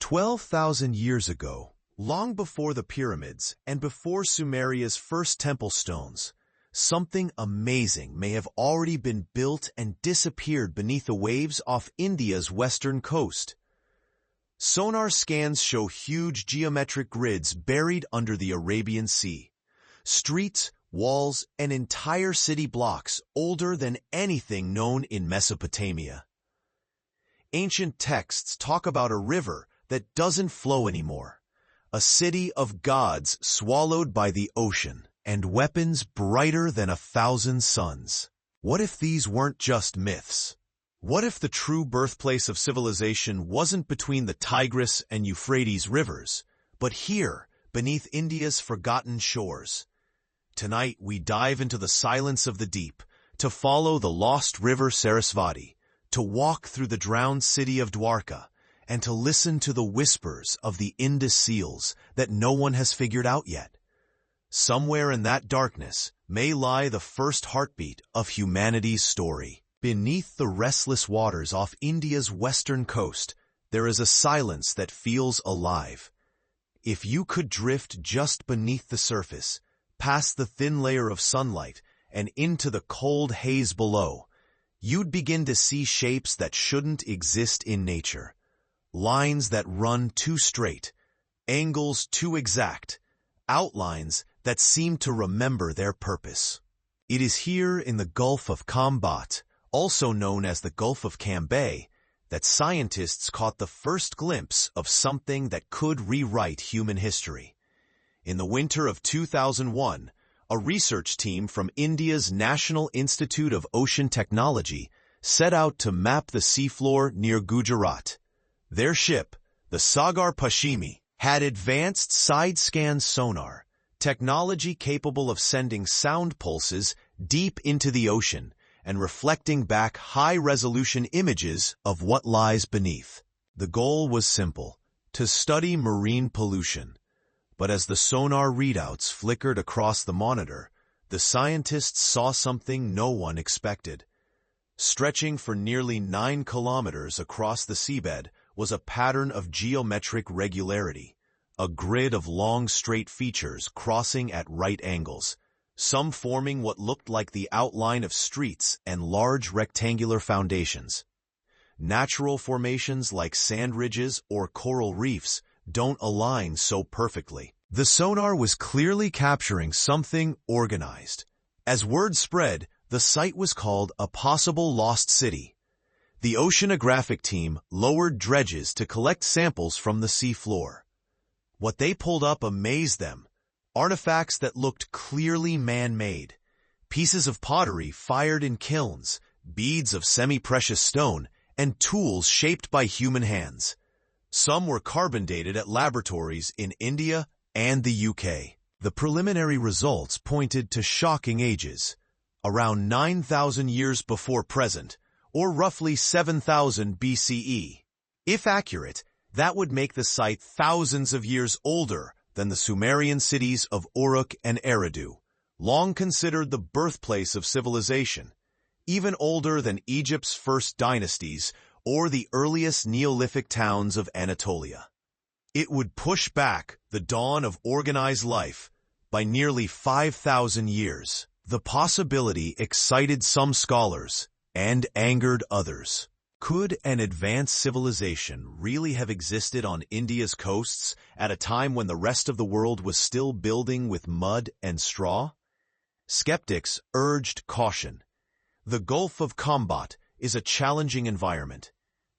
12,000 years ago, long before the pyramids and before Sumeria's first temple stones, something amazing may have already been built and disappeared beneath the waves off India's western coast. Sonar scans show huge geometric grids buried under the Arabian Sea. Streets, walls, and entire city blocks older than anything known in Mesopotamia. Ancient texts talk about a river that doesn't flow anymore, a city of gods swallowed by the ocean, and weapons brighter than 1,000 suns. What if these weren't just myths? What if the true birthplace of civilization wasn't between the Tigris and Euphrates rivers, but here, beneath India's forgotten shores? Tonight we dive into the silence of the deep, to follow the lost river Saraswati, to walk through the drowned city of Dwarka, and to listen to the whispers of the Indus seals that no one has figured out yet. Somewhere in that darkness may lie the first heartbeat of humanity's story. Beneath the restless waters off India's western coast, there is a silence that feels alive. If you could drift just beneath the surface, past the thin layer of sunlight, and into the cold haze below, you'd begin to see shapes that shouldn't exist in nature. Lines that run too straight, angles too exact, outlines that seem to remember their purpose. It is here in the Gulf of Kambat, also known as the Gulf of Cambay, that scientists caught the first glimpse of something that could rewrite human history. In the winter of 2001, a research team from India's National Institute of Ocean Technology set out to map the seafloor near Gujarat. Their ship, the Sagar Pashimi, had advanced side-scan sonar, technology capable of sending sound pulses deep into the ocean and reflecting back high-resolution images of what lies beneath. The goal was simple: to study marine pollution. But as the sonar readouts flickered across the monitor, the scientists saw something no one expected. Stretching for nearly 9 kilometers across the seabed was a pattern of geometric regularity, a grid of long straight features crossing at right angles, some forming what looked like the outline of streets and large rectangular foundations. Natural formations like sand ridges or coral reefs don't align so perfectly. The sonar was clearly capturing something organized. As word spread, the site was called a possible lost city. The oceanographic team lowered dredges to collect samples from the sea floor. What they pulled up amazed them. Artifacts that looked clearly man-made. Pieces of pottery fired in kilns, beads of semi-precious stone, and tools shaped by human hands. Some were carbon-dated at laboratories in India and the UK. The preliminary results pointed to shocking ages, around 9,000 years before present, or roughly 7,000 BCE. If accurate, that would make the site thousands of years older than the Sumerian cities of Uruk and Eridu, long considered the birthplace of civilization, even older than Egypt's first dynasties or the earliest Neolithic towns of Anatolia. It would push back the dawn of organized life by nearly 5,000 years. The possibility excited some scholars and angered others. Could an advanced civilization really have existed on India's coasts at a time when the rest of the world was still building with mud and straw? Skeptics urged caution. The Gulf of Kambat is a challenging environment.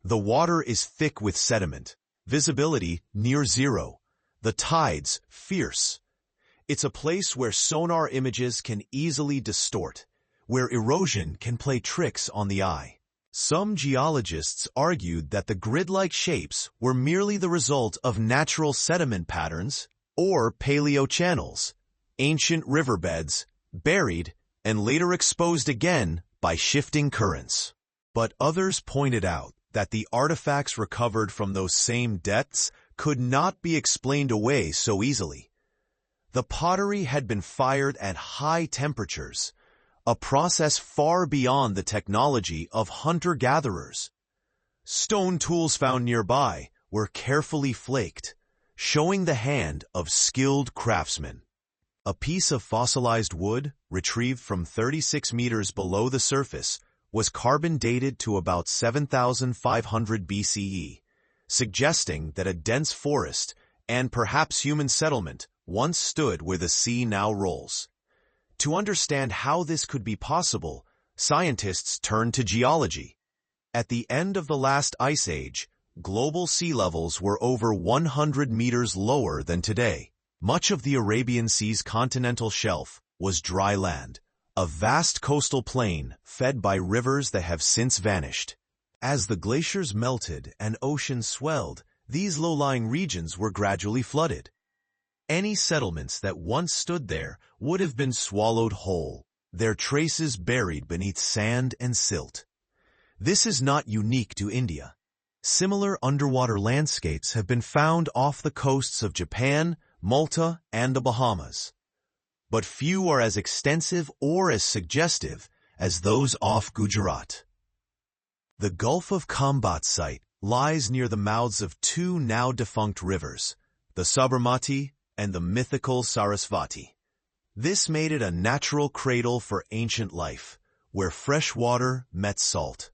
The water is thick with sediment, visibility near zero, the tides fierce. It's a place where sonar images can easily distort, where erosion can play tricks on the eye. Some geologists argued that the grid-like shapes were merely the result of natural sediment patterns or paleochannels, ancient riverbeds, buried and later exposed again by shifting currents. But others pointed out that the artifacts recovered from those same depths could not be explained away so easily. The pottery had been fired at high temperatures, a process far beyond the technology of hunter-gatherers. Stone tools found nearby were carefully flaked, showing the hand of skilled craftsmen. A piece of fossilized wood, retrieved from 36 meters below the surface, was carbon dated to about 7,500 BCE, suggesting that a dense forest and perhaps human settlement once stood where the sea now rolls. To understand how this could be possible, scientists turned to geology. At the end of the last ice age, global sea levels were over 100 meters lower than today. Much of the Arabian Sea's continental shelf was dry land, a vast coastal plain fed by rivers that have since vanished. As the glaciers melted and oceans swelled, these low-lying regions were gradually flooded. Any settlements that once stood there would have been swallowed whole, their traces buried beneath sand and silt. This is not unique to India. Similar underwater landscapes have been found off the coasts of Japan, Malta, and the Bahamas. But few are as extensive or as suggestive as those off Gujarat. The Gulf of Khambhat site lies near the mouths of two now-defunct rivers, the Sabarmati and the mythical Saraswati. This made it a natural cradle for ancient life, where fresh water met salt.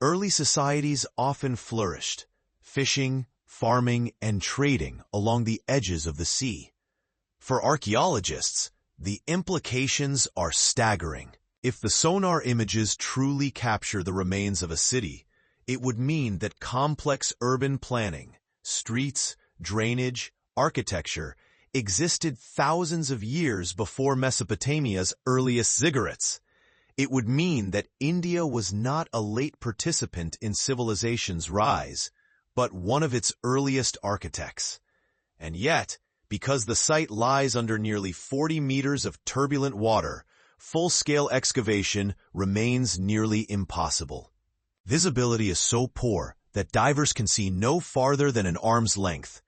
Early societies often flourished, fishing, farming, and trading along the edges of the sea. For archaeologists, the implications are staggering. If the sonar images truly capture the remains of a city, it would mean that complex urban planning, streets, drainage, architecture, existed thousands of years before Mesopotamia's earliest ziggurats. It would mean that India was not a late participant in civilization's rise, but one of its earliest architects. And yet, because the site lies under nearly 40 meters of turbulent water, full-scale excavation remains nearly impossible. Visibility is so poor that divers can see no farther than an arm's length.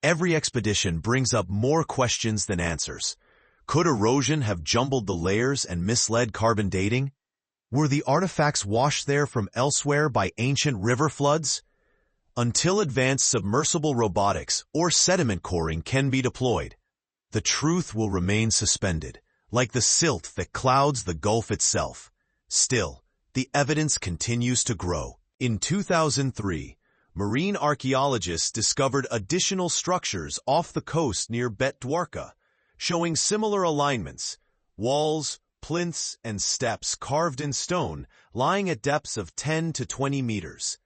Every expedition brings up more questions than answers. Could erosion have jumbled the layers and misled carbon dating? Were the artifacts washed there from elsewhere by ancient river floods? Until advanced submersible robotics or sediment coring can be deployed, the truth will remain suspended, like the silt that clouds the Gulf itself. Still, the evidence continues to grow. In 2003, marine archaeologists discovered additional structures off the coast near Dwarka, showing similar alignments, walls, plinths, and steps carved in stone lying at depths of 10 to 20 meters.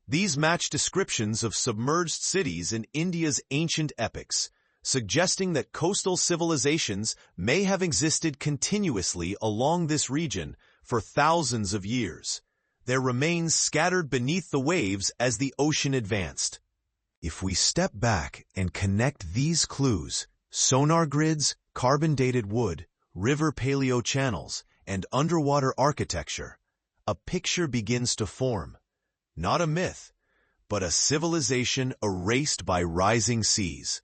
These match descriptions of submerged cities in India's ancient epics, suggesting that coastal civilizations may have existed continuously along this region for thousands of years, their remains scattered beneath the waves as the ocean advanced. If we step back and connect these clues, sonar grids, carbon-dated wood, river paleo-channels, and underwater architecture, a picture begins to form. Not a myth, but a civilization erased by rising seas.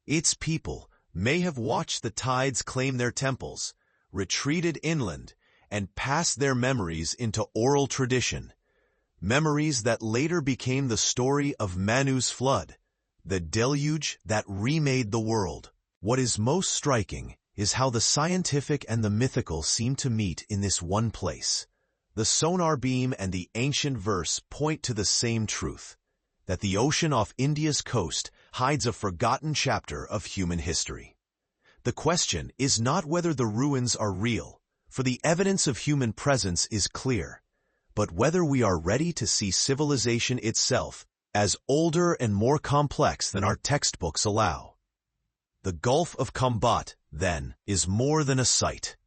Its people may have watched the tides claim their temples, retreated inland, and passed their memories into oral tradition. Memories that later became the story of Manu's flood, the deluge that remade the world. What is most striking is how the scientific and the mythical seem to meet in this one place. The sonar beam and the ancient verse point to the same truth, that the ocean off India's coast hides a forgotten chapter of human history. The question is not whether the ruins are real, for the evidence of human presence is clear, but whether we are ready to see civilization itself as older and more complex than our textbooks allow. The Gulf of Khambhat, then, is more than a site.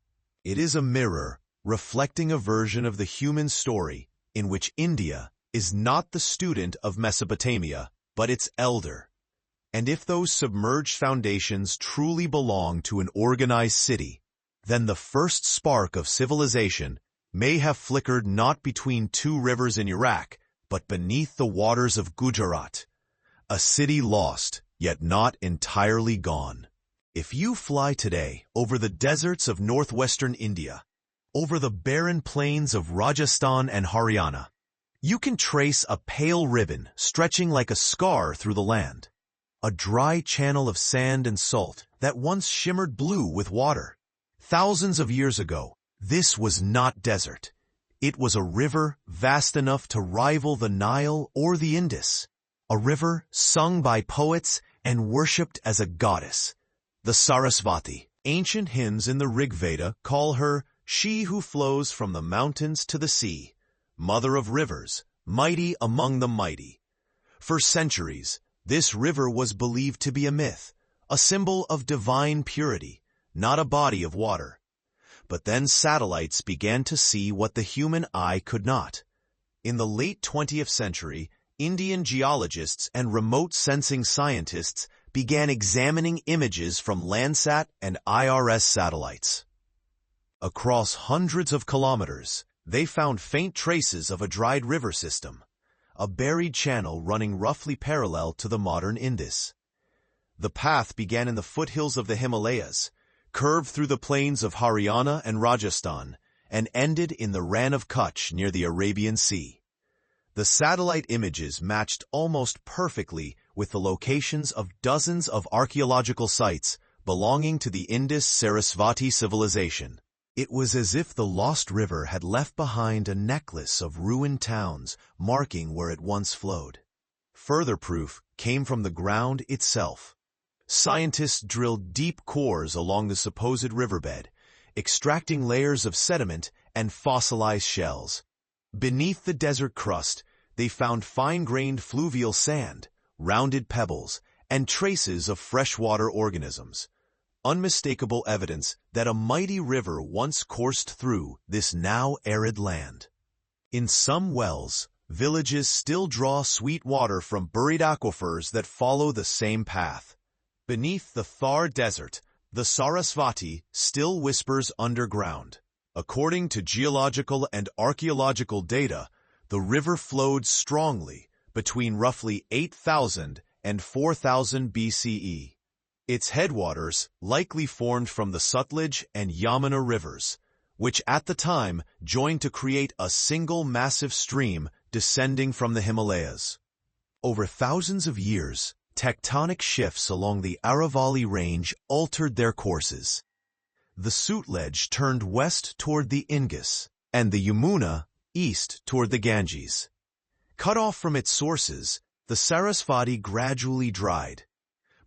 It is a mirror reflecting a version of the human story in which India is not the student of Mesopotamia, but its elder. And if those submerged foundations truly belong to an organized city, then the first spark of civilization may have flickered not between two rivers in Iraq, but beneath the waters of Gujarat, a city lost, yet not entirely gone. If you fly today over the deserts of northwestern India, over the barren plains of Rajasthan and Haryana, You can trace a pale ribbon stretching like a scar through the land. A dry channel of sand and salt that once shimmered blue with water. Thousands of years ago, this was not desert. It was a river vast enough to rival the Nile or the Indus. A river sung by poets and worshipped as a goddess. The Saraswati. Ancient hymns in the Rig Veda call her she who flows from the mountains to the sea, mother of rivers, mighty among the mighty. For centuries, this river was believed to be a myth, a symbol of divine purity, not a body of water. But then satellites began to see what the human eye could not. In the late 20th century, Indian geologists and remote sensing scientists began examining images from Landsat and IRS satellites. Across hundreds of kilometers, they found faint traces of a dried river system, a buried channel running roughly parallel to the modern Indus. The path began in the foothills of the Himalayas, curved through the plains of Haryana and Rajasthan, and ended in the Rann of Kutch near the Arabian Sea. The satellite images matched almost perfectly with the locations of dozens of archaeological sites belonging to the Indus-Sarasvati civilization. It was as if the lost river had left behind a necklace of ruined towns marking where it once flowed. Further proof came from the ground itself. Scientists drilled deep cores along the supposed riverbed, extracting layers of sediment and fossilized shells. Beneath the desert crust, they found fine-grained fluvial sand, rounded pebbles, and traces of freshwater organisms. Unmistakable evidence that a mighty river once coursed through this now arid land. In some wells, villages still draw sweet water from buried aquifers that follow the same path. Beneath the Thar Desert, the Sarasvati still whispers underground. According to geological and archaeological data, the river flowed strongly between roughly 8,000 and 4,000 BCE. Its headwaters likely formed from the Sutlej and Yamuna rivers, which at the time joined to create a single massive stream descending from the Himalayas. Over thousands of years, tectonic shifts along the Aravalli Range altered their courses. The Sutlej turned west toward the Indus, and the Yamuna east toward the Ganges. Cut off from its sources, the Sarasvati gradually dried.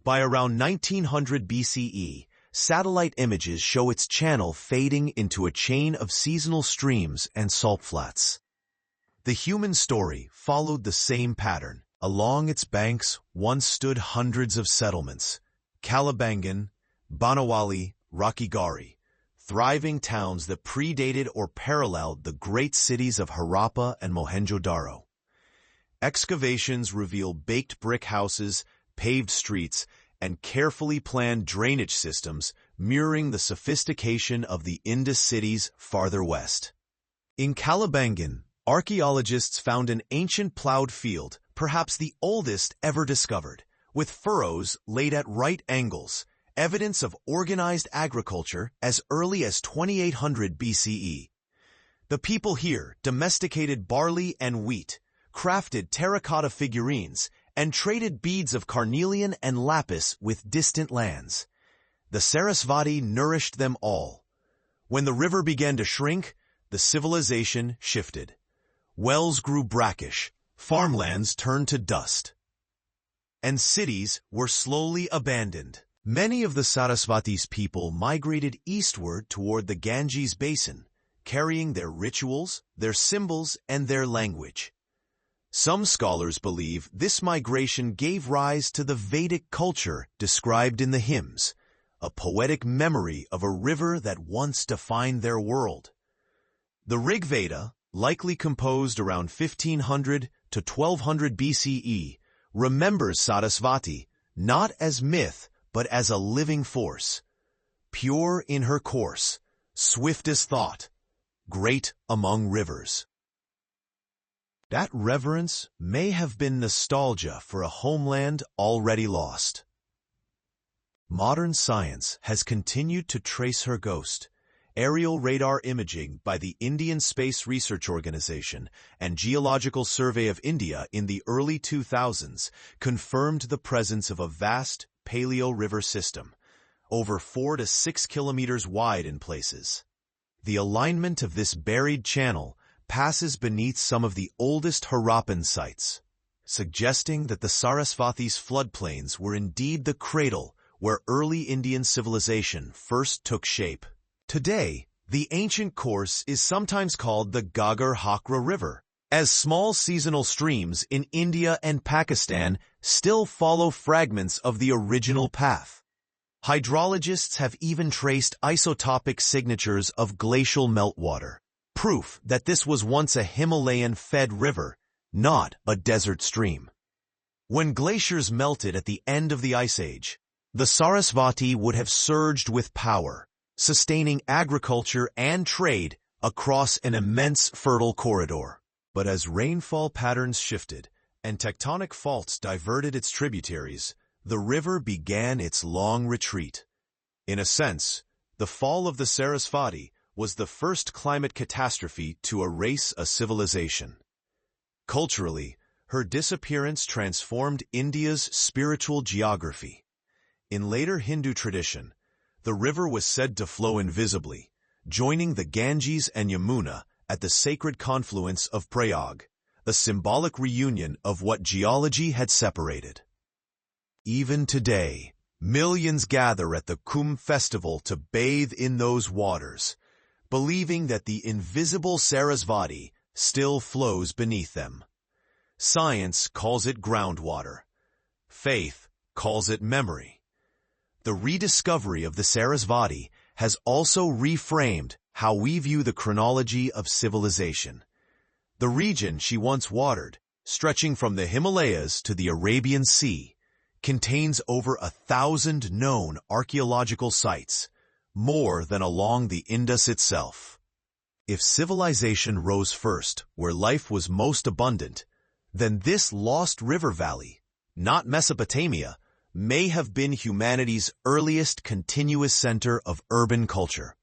By around 1900 BCE, satellite images show its channel fading into a chain of seasonal streams and salt flats. The human story followed the same pattern. Along its banks once stood hundreds of settlements: Kalibangan, Banawali, Rakhigarhi, thriving towns that predated or paralleled the great cities of Harappa and Mohenjo Daro. Excavations reveal baked brick houses, paved streets, and carefully planned drainage systems mirroring the sophistication of the Indus cities farther west. In Kalibangan, archaeologists found an ancient plowed field, perhaps the oldest ever discovered, with furrows laid at right angles, evidence of organized agriculture as early as 2800 BCE. The people here domesticated barley and wheat, crafted terracotta figurines, and traded beads of carnelian and lapis with distant lands. The Sarasvati nourished them all. When the river began to shrink, the civilization shifted. Wells grew brackish, farmlands turned to dust, and cities were slowly abandoned. Many of the Sarasvati's people migrated eastward toward the Ganges basin, carrying their rituals, their symbols, and their language. Some scholars believe this migration gave rise to the Vedic culture described in the hymns, a poetic memory of a river that once defined their world. The Rig Veda, likely composed around 1500 to 1200 BCE, remembers Sarasvati not as myth but as a living force, pure in her course, swift as thought, great among rivers. That reverence may have been nostalgia for a homeland already lost. Modern science has continued to trace her ghost, aerial radar imaging by the Indian Space Research Organization and Geological Survey of India in the early 2000s confirmed the presence of a vast paleo-river system, over 4 to 6 kilometers wide in places. The alignment of this buried channel passes beneath some of the oldest Harappan sites, suggesting that the Sarasvati's floodplains were indeed the cradle where early Indian civilization first took shape. Today, the ancient course is sometimes called the Ghaggar-Hakra River, as small seasonal streams in India and Pakistan still follow fragments of the original path. Hydrologists have even traced isotopic signatures of glacial meltwater, proof that this was once a Himalayan-fed river, not a desert stream. When glaciers melted at the end of the Ice Age, the Sarasvati would have surged with power, sustaining agriculture and trade across an immense fertile corridor. But as rainfall patterns shifted and tectonic faults diverted its tributaries, the river began its long retreat. In a sense, the fall of the Sarasvati was the first climate catastrophe to erase a civilization. Culturally, her disappearance transformed India's spiritual geography. In later Hindu tradition, the river was said to flow invisibly, joining the Ganges and Yamuna at the sacred confluence of Prayag, a symbolic reunion of what geology had separated. Even today, millions gather at the Kumbh festival to bathe in those waters, believing that the invisible Sarasvati still flows beneath them. Science calls it groundwater. Faith calls it memory. The rediscovery of the Sarasvati has also reframed how we view the chronology of civilization. The region she once watered, stretching from the Himalayas to the Arabian Sea, contains over 1,000 known archaeological sites, more than along the Indus itself. If civilization rose first where life was most abundant, then this lost river valley, not Mesopotamia, may have been humanity's earliest continuous center of urban culture.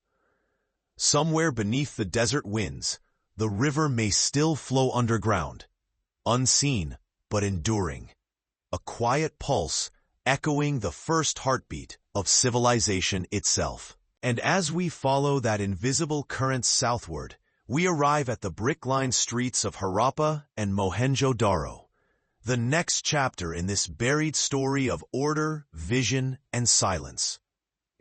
Somewhere beneath the desert winds, the river may still flow underground, unseen but enduring, a quiet pulse echoing the first heartbeat of civilization itself. And as we follow that invisible current southward, we arrive at the brick-lined streets of Harappa and Mohenjo Daro, the next chapter in this buried story of order, vision, and silence.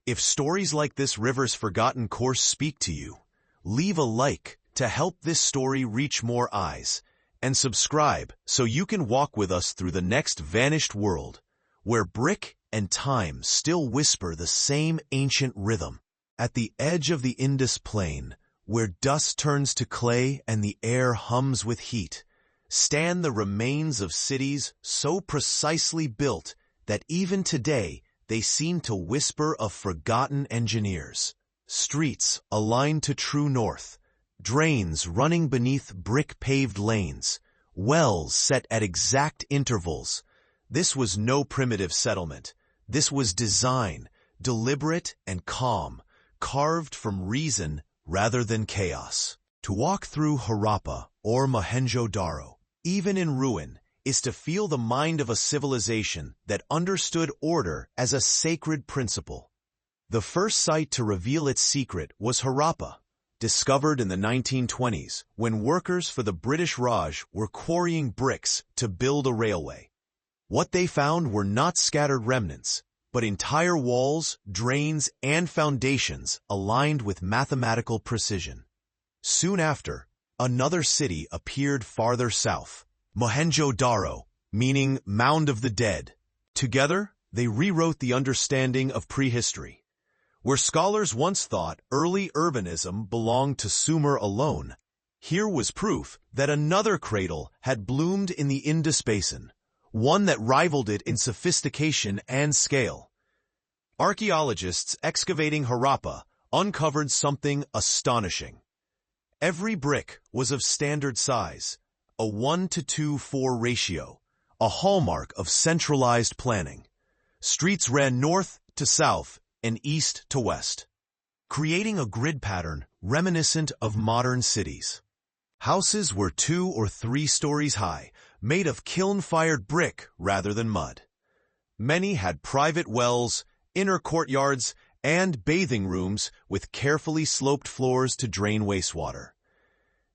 If stories like this river's forgotten course speak to you, leave a like to help this story reach more eyes, and subscribe so you can walk with us through the next vanished world, where brick and time still whisper the same ancient rhythm. At the edge of the Indus Plain, where dust turns to clay and the air hums with heat, stand the remains of cities so precisely built that even today they seem to whisper of forgotten engineers. Streets aligned to true north, drains running beneath brick-paved lanes, wells set at exact intervals. This was no primitive settlement. This was design, deliberate and calm, carved from reason rather than chaos. To walk through Harappa or Mohenjo Daro, even in ruin, is to feel the mind of a civilization that understood order as a sacred principle. The first site to reveal its secret was Harappa, discovered in the 1920s when workers for the British Raj were quarrying bricks to build a railway. What they found were not scattered remnants, but entire walls, drains, and foundations aligned with mathematical precision. Soon after, another city appeared farther south, Mohenjo Daro, meaning Mound of the Dead. Together, they rewrote the understanding of prehistory. Where scholars once thought early urbanism belonged to Sumer alone, here was proof that another cradle had bloomed in the Indus Basin, one that rivaled it in sophistication and scale. Archaeologists excavating Harappa uncovered something astonishing. Every brick was of standard size, a 1:2:4 ratio, a hallmark of centralized planning. Streets ran north to south and east to west. creating a grid pattern reminiscent of modern cities. Houses were 2 or 3 stories high, made of kiln-fired brick rather than mud. Many had private wells, inner courtyards, and bathing rooms with carefully sloped floors to drain wastewater.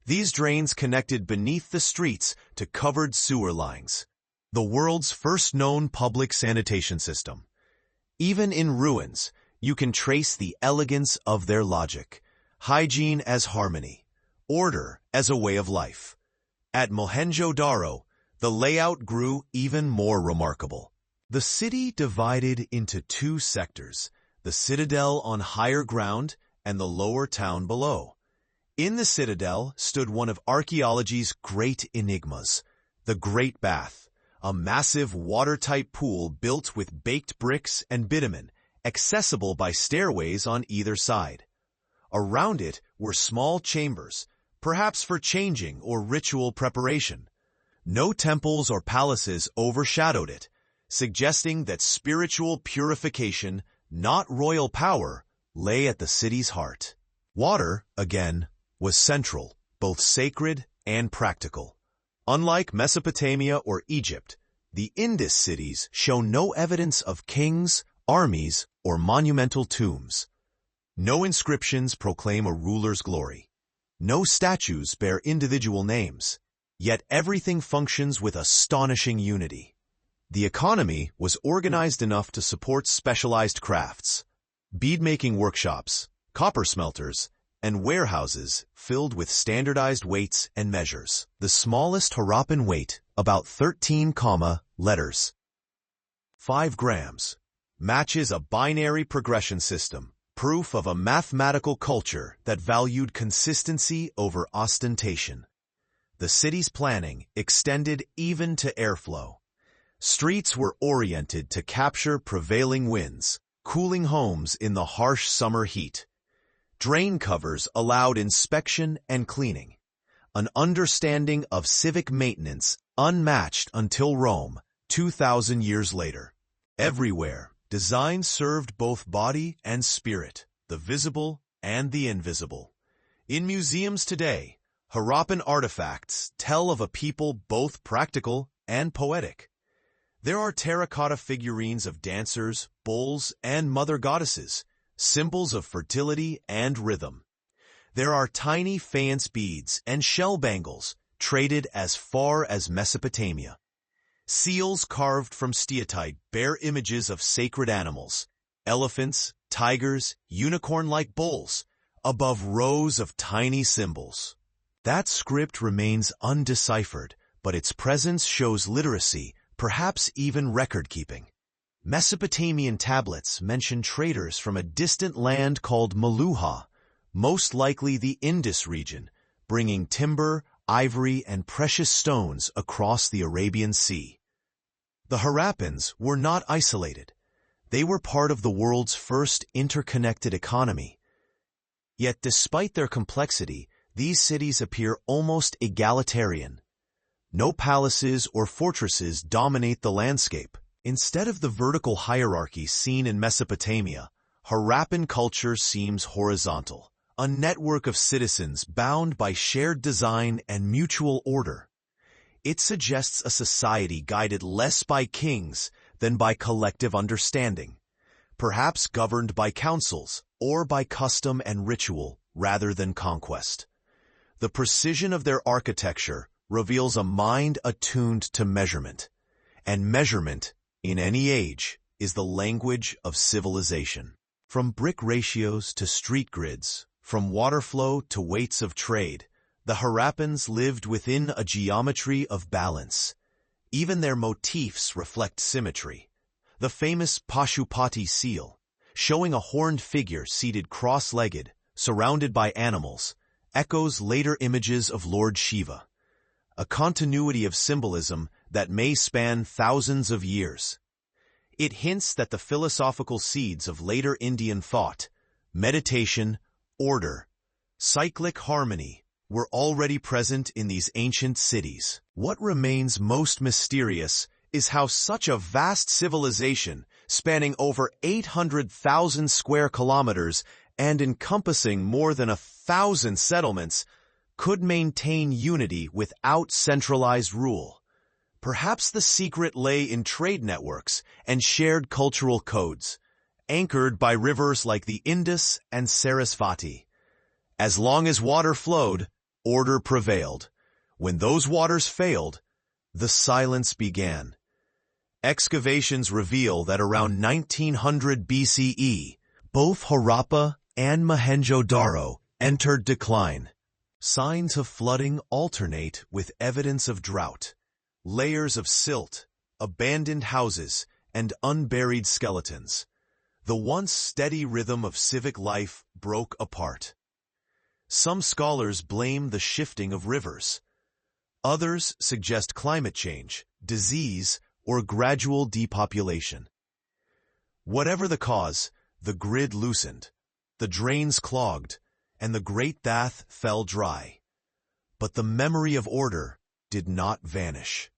These drains connected beneath the streets to covered sewer lines, the world's first known public sanitation system. Even in ruins, you can trace the elegance of their logic, hygiene as harmony, order as a way of life. At Mohenjo Daro, the layout grew even more remarkable. The city divided into 2 sectors, the citadel on higher ground and the lower town below. In the citadel stood one of archaeology's great enigmas, the Great Bath, a massive watertight pool built with baked bricks and bitumen, accessible by stairways on either side. Around it were small chambers, perhaps for changing or ritual preparation. No temples or palaces overshadowed it, suggesting that spiritual purification, not royal power, lay at the city's heart. Water, again, was central, both sacred and practical. Unlike Mesopotamia or Egypt, the Indus cities show no evidence of kings, armies, or monumental tombs. No inscriptions proclaim a ruler's glory. No statues bear individual names, yet everything functions with astonishing unity. The economy was organized enough to support specialized crafts, bead-making workshops, copper smelters, and warehouses filled with standardized weights and measures. The smallest Harappan weight, about 13 letters. 5 grams, matches a binary progression system, proof of a mathematical culture that valued consistency over ostentation. The city's planning extended even to airflow. Streets were oriented to capture prevailing winds, cooling homes in the harsh summer heat. Drain covers allowed inspection and cleaning, an understanding of civic maintenance unmatched until Rome, 2,000 years later. Everywhere, design served both body and spirit, the visible and the invisible. In museums today, Harappan artifacts tell of a people both practical and poetic. There are terracotta figurines of dancers, bulls, and mother goddesses, symbols of fertility and rhythm. There are tiny faience beads and shell bangles traded as far as Mesopotamia. Seals carved from steatite bear images of sacred animals, elephants, tigers, unicorn-like bulls, above rows of tiny symbols. That script remains undeciphered, but its presence shows literacy, perhaps even record-keeping. Mesopotamian tablets mention traders from a distant land called Meluha, most likely the Indus region, bringing timber, ivory, and precious stones across the Arabian Sea. The Harappans were not isolated. They were part of the world's first interconnected economy. Yet despite their complexity, these cities appear almost egalitarian. No palaces or fortresses dominate the landscape. Instead of the vertical hierarchy seen in Mesopotamia, Harappan culture seems horizontal, a network of citizens bound by shared design and mutual order. It suggests a society guided less by kings than by collective understanding, perhaps governed by councils or by custom and ritual rather than conquest. The precision of their architecture reveals a mind attuned to measurement, and measurement, in any age, is the language of civilization. From brick ratios to street grids, from water flow to weights of trade, the Harappans lived within a geometry of balance. Even their motifs reflect symmetry. The famous Pashupati seal, showing a horned figure seated cross-legged, surrounded by animals, echoes later images of Lord Shiva, a continuity of symbolism that may span thousands of years. It hints that the philosophical seeds of later Indian thought, meditation, order, cyclic harmony, were already present in these ancient cities. What remains most mysterious is how such a vast civilization, spanning over 800,000 square kilometers and encompassing more than 1,000 settlements, could maintain unity without centralized rule. Perhaps the secret lay in trade networks and shared cultural codes, anchored by rivers like the Indus and Saraswati. As long as water flowed, order prevailed. When those waters failed, the silence began. Excavations reveal that around 1900 BCE, both Harappa and Mohenjo Daro entered decline. Signs of flooding alternate with evidence of drought. Layers of silt, abandoned houses, and unburied skeletons. The once steady rhythm of civic life broke apart. Some scholars blame the shifting of rivers. Others suggest climate change, disease, or gradual depopulation. Whatever the cause, the grid loosened, the drains clogged, and the Great Bath fell dry. But the memory of order did not vanish.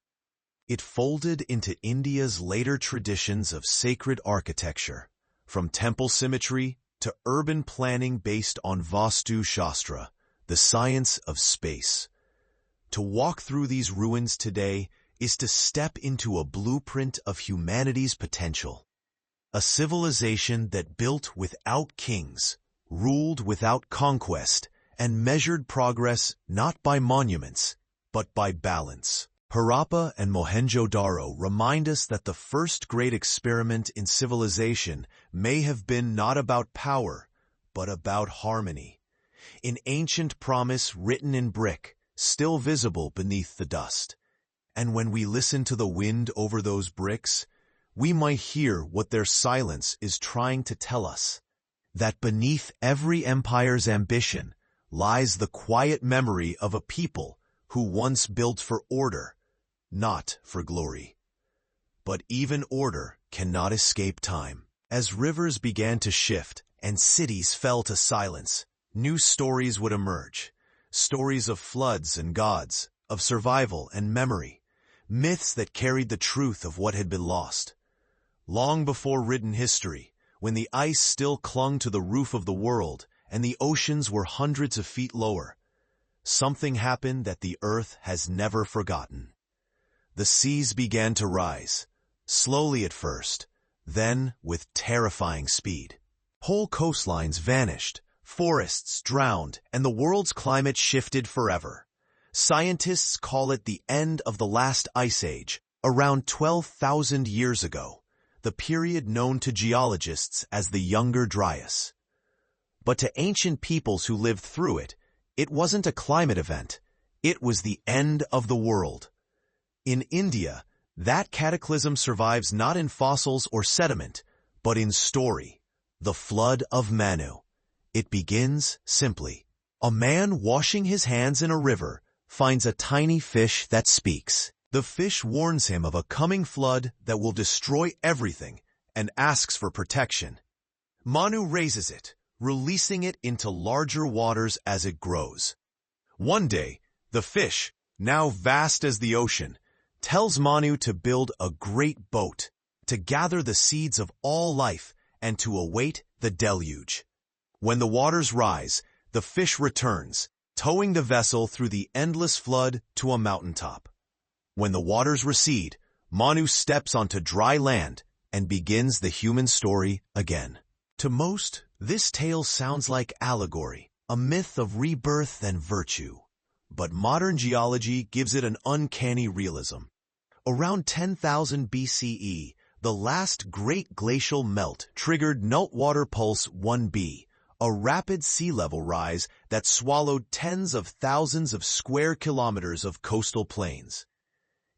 It folded into India's later traditions of sacred architecture, from temple symmetry to urban planning based on Vastu Shastra, the science of space. To walk through these ruins today is to step into a blueprint of humanity's potential. A civilization that built without kings, ruled without conquest, and measured progress not by monuments, but by balance. Harappa and Mohenjo Daro remind us that the first great experiment in civilization may have been not about power, but about harmony. An ancient promise written in brick, still visible beneath the dust. And when we listen to the wind over those bricks, we might hear what their silence is trying to tell us. That beneath every empire's ambition lies the quiet memory of a people who once built for order, not for glory. But even order cannot escape time. As rivers began to shift and cities fell to silence, new stories would emerge. Stories of floods and gods, of survival and memory, myths that carried the truth of what had been lost. Long before written history, when the ice still clung to the roof of the world and the oceans were hundreds of feet lower, something happened that the earth has never forgotten. The seas began to rise, slowly at first, then with terrifying speed. Whole coastlines vanished, forests drowned, and the world's climate shifted forever. Scientists call it the end of the last ice age, around 12,000 years ago, the period known to geologists as the Younger Dryas. But to ancient peoples who lived through it, it wasn't a climate event. It was the end of the world. In India, that cataclysm survives not in fossils or sediment, but in story, the flood of Manu. It begins simply. A man washing his hands in a river finds a tiny fish that speaks. The fish warns him of a coming flood that will destroy everything and asks for protection. Manu raises it, releasing it into larger waters as it grows. One day, the fish, now vast as the ocean, tells Manu to build a great boat, to gather the seeds of all life, and to await the deluge. When the waters rise, the fish returns, towing the vessel through the endless flood to a mountaintop. When the waters recede, Manu steps onto dry land and begins the human story again. To most, this tale sounds like allegory, a myth of rebirth and virtue. But modern geology gives it an uncanny realism. Around 10,000 BCE, the last great glacial melt triggered Meltwater Pulse 1b, a rapid sea level rise that swallowed tens of thousands of square kilometers of coastal plains.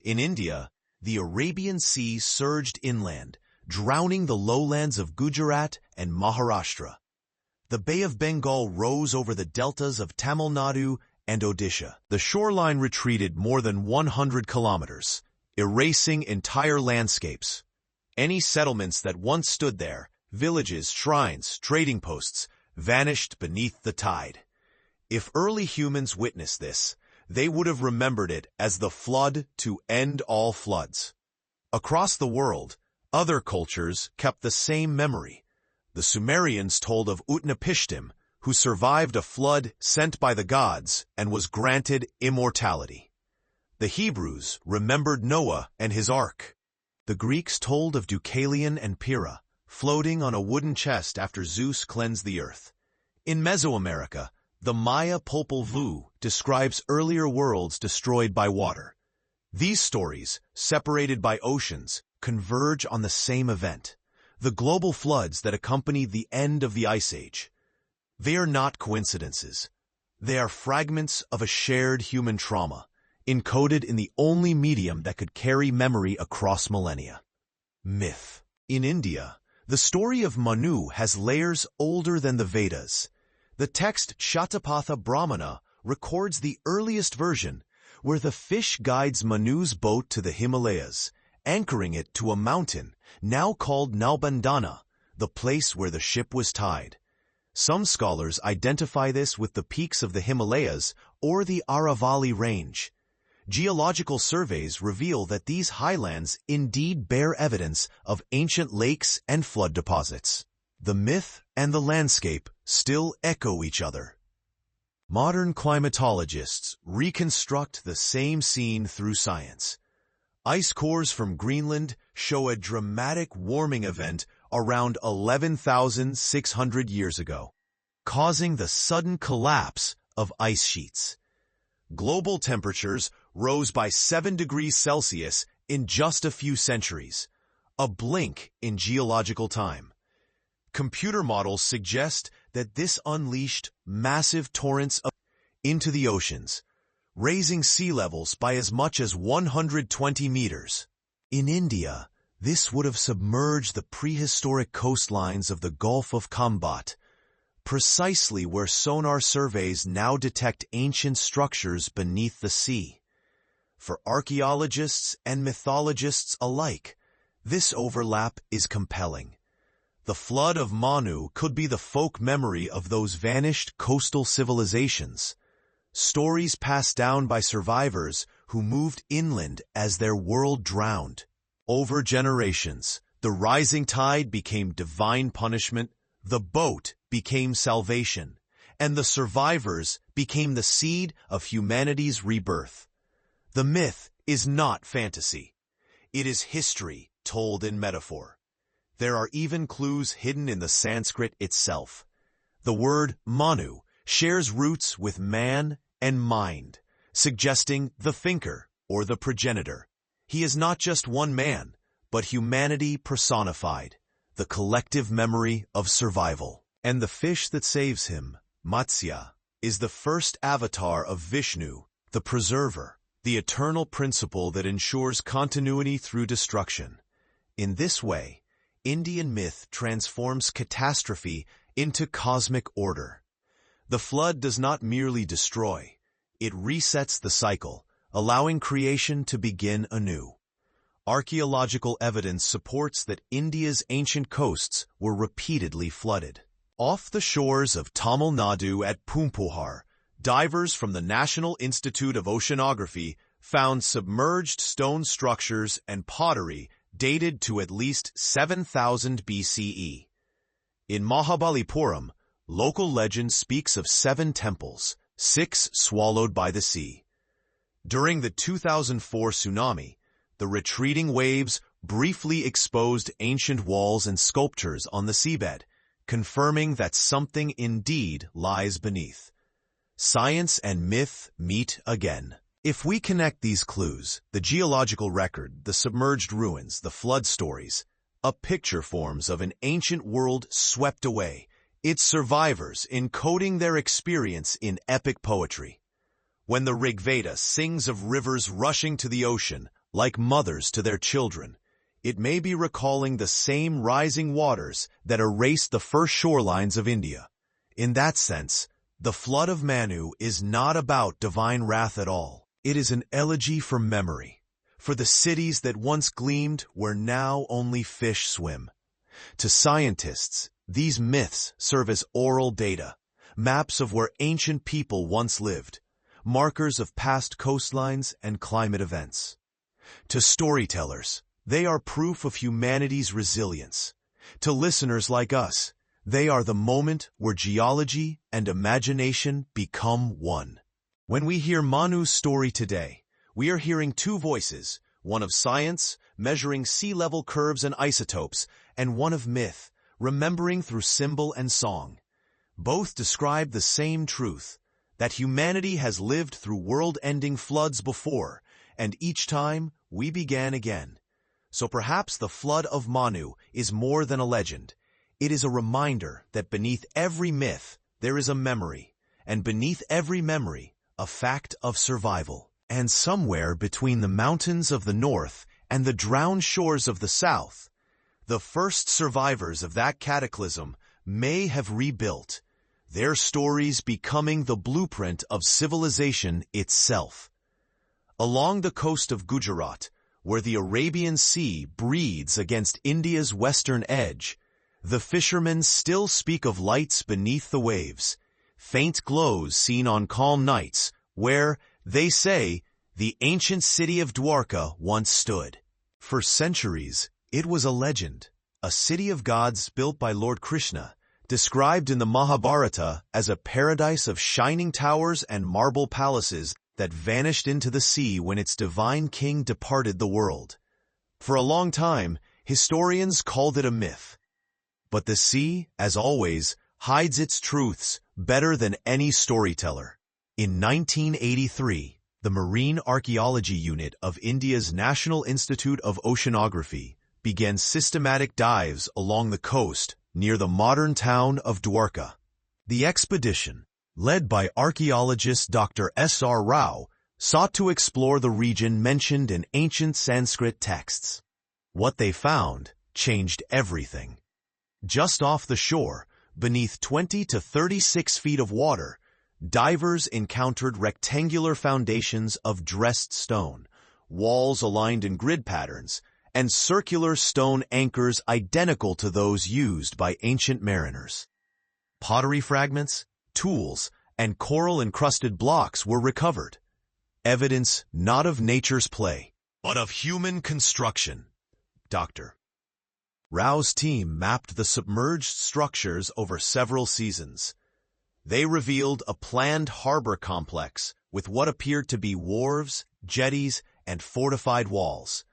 In India, the Arabian Sea surged inland, drowning the lowlands of Gujarat and Maharashtra. The Bay of Bengal rose over the deltas of Tamil Nadu and Odisha. The shoreline retreated more than 100 kilometers, erasing entire landscapes. Any settlements that once stood there, villages, shrines, trading posts, vanished beneath the tide. If early humans witnessed this, they would have remembered it as the flood to end all floods. Across the world, other cultures kept the same memory. The Sumerians told of Utnapishtim, who survived a flood sent by the gods and was granted immortality. The Hebrews remembered Noah and his ark. The Greeks told of Deucalion and Pyrrha, floating on a wooden chest after Zeus cleansed the earth. In Mesoamerica, the Maya Popol Vuh describes earlier worlds destroyed by water. These stories, separated by oceans, converge on the same event, the global floods that accompanied the end of the Ice Age. They are not coincidences. They are fragments of a shared human trauma, encoded in the only medium that could carry memory across millennia. Myth. In India, the story of Manu has layers older than the Vedas. The text Shatapatha Brahmana records the earliest version, where the fish guides Manu's boat to the Himalayas, anchoring it to a mountain, now called Nalbandana, the place where the ship was tied. Some scholars identify this with the peaks of the Himalayas or the Aravalli Range. Geological surveys reveal that these highlands indeed bear evidence of ancient lakes and flood deposits. The myth and the landscape still echo each other. Modern climatologists reconstruct the same scene through science. Ice cores from Greenland show a dramatic warming event around 11,600 years ago, causing the sudden collapse of ice sheets. Global temperatures rose by 7 degrees Celsius in just a few centuries, a blink in geological time. Computer models suggest that this unleashed massive torrents into the oceans, raising sea levels by as much as 120 meters. In India, this would have submerged the prehistoric coastlines of the Gulf of Khambat, precisely where sonar surveys now detect ancient structures beneath the sea. For archaeologists and mythologists alike, this overlap is compelling. The flood of Manu could be the folk memory of those vanished coastal civilizations, stories passed down by survivors who moved inland as their world drowned. Over generations, the rising tide became divine punishment, the boat became salvation, and the survivors became the seed of humanity's rebirth. The myth is not fantasy. It is history told in metaphor. There are even clues hidden in the Sanskrit itself. The word Manu shares roots with man and mind, suggesting the thinker or the progenitor. He is not just one man, but humanity personified, the collective memory of survival. And the fish that saves him, Matsya, is the first avatar of Vishnu, the preserver, the eternal principle that ensures continuity through destruction. In this way, Indian myth transforms catastrophe into cosmic order. The flood does not merely destroy, it resets the cycle, allowing creation to begin anew. Archaeological evidence supports that India's ancient coasts were repeatedly flooded. Off the shores of Tamil Nadu at Pumpuhar, divers from the National Institute of Oceanography found submerged stone structures and pottery dated to at least 7,000 BCE. In Mahabalipuram, local legend speaks of 7 temples, 6 swallowed by the sea. During the 2004 tsunami, the retreating waves briefly exposed ancient walls and sculptures on the seabed, confirming that something indeed lies beneath. Science and myth meet again. If we connect these clues, the geological record, the submerged ruins, the flood stories, a picture forms of an ancient world swept away, its survivors encoding their experience in epic poetry. When the Rig Veda sings of rivers rushing to the ocean, like mothers to their children, it may be recalling the same rising waters that erased the first shorelines of India. In that sense, the flood of Manu is not about divine wrath at all. It is an elegy for memory, for the cities that once gleamed where now only fish swim. To scientists, these myths serve as oral data, maps of where ancient people once lived, markers of past coastlines and climate events. To storytellers, they are proof of humanity's resilience. To listeners like us, They are the moment where geology and imagination become one. When we hear Manu's story today, we are hearing two voices, one of science, measuring sea level curves and isotopes, and one of myth, remembering through symbol and song. Both describe the same truth, that humanity has lived through world-ending floods before, and each time we began again. So perhaps the flood of Manu is more than a legend. It is a reminder that beneath every myth there is a memory, and beneath every memory, a fact of survival. And somewhere between the mountains of the north and the drowned shores of the south, the first survivors of that cataclysm may have rebuilt, their stories becoming the blueprint of civilization itself. Along the coast of Gujarat, where the Arabian Sea breathes against India's western edge, the fishermen still speak of lights beneath the waves, faint glows seen on calm nights, where, they say, the ancient city of Dwarka once stood. For centuries, it was a legend, a city of gods built by Lord Krishna, described in the Mahabharata as a paradise of shining towers and marble palaces that vanished into the sea when its divine king departed the world. For a long time, historians called it a myth. But the sea, as always, hides its truths better than any storyteller. In 1983, the Marine Archaeology Unit of India's National Institute of Oceanography began systematic dives along the coast near the modern town of Dwarka. The expedition, led by archaeologist Dr. S.R. Rao, sought to explore the region mentioned in ancient Sanskrit texts. What they found changed everything. Just off the shore, beneath 20 to 36 feet of water, divers encountered rectangular foundations of dressed stone, walls aligned in grid patterns, and circular stone anchors identical to those used by ancient mariners. Pottery fragments, tools, and coral-encrusted blocks were recovered. Evidence not of nature's play, but of human construction. Dr. Rao's team mapped the submerged structures over several seasons. They revealed a planned harbor complex with what appeared to be wharves, jetties, and fortified walls.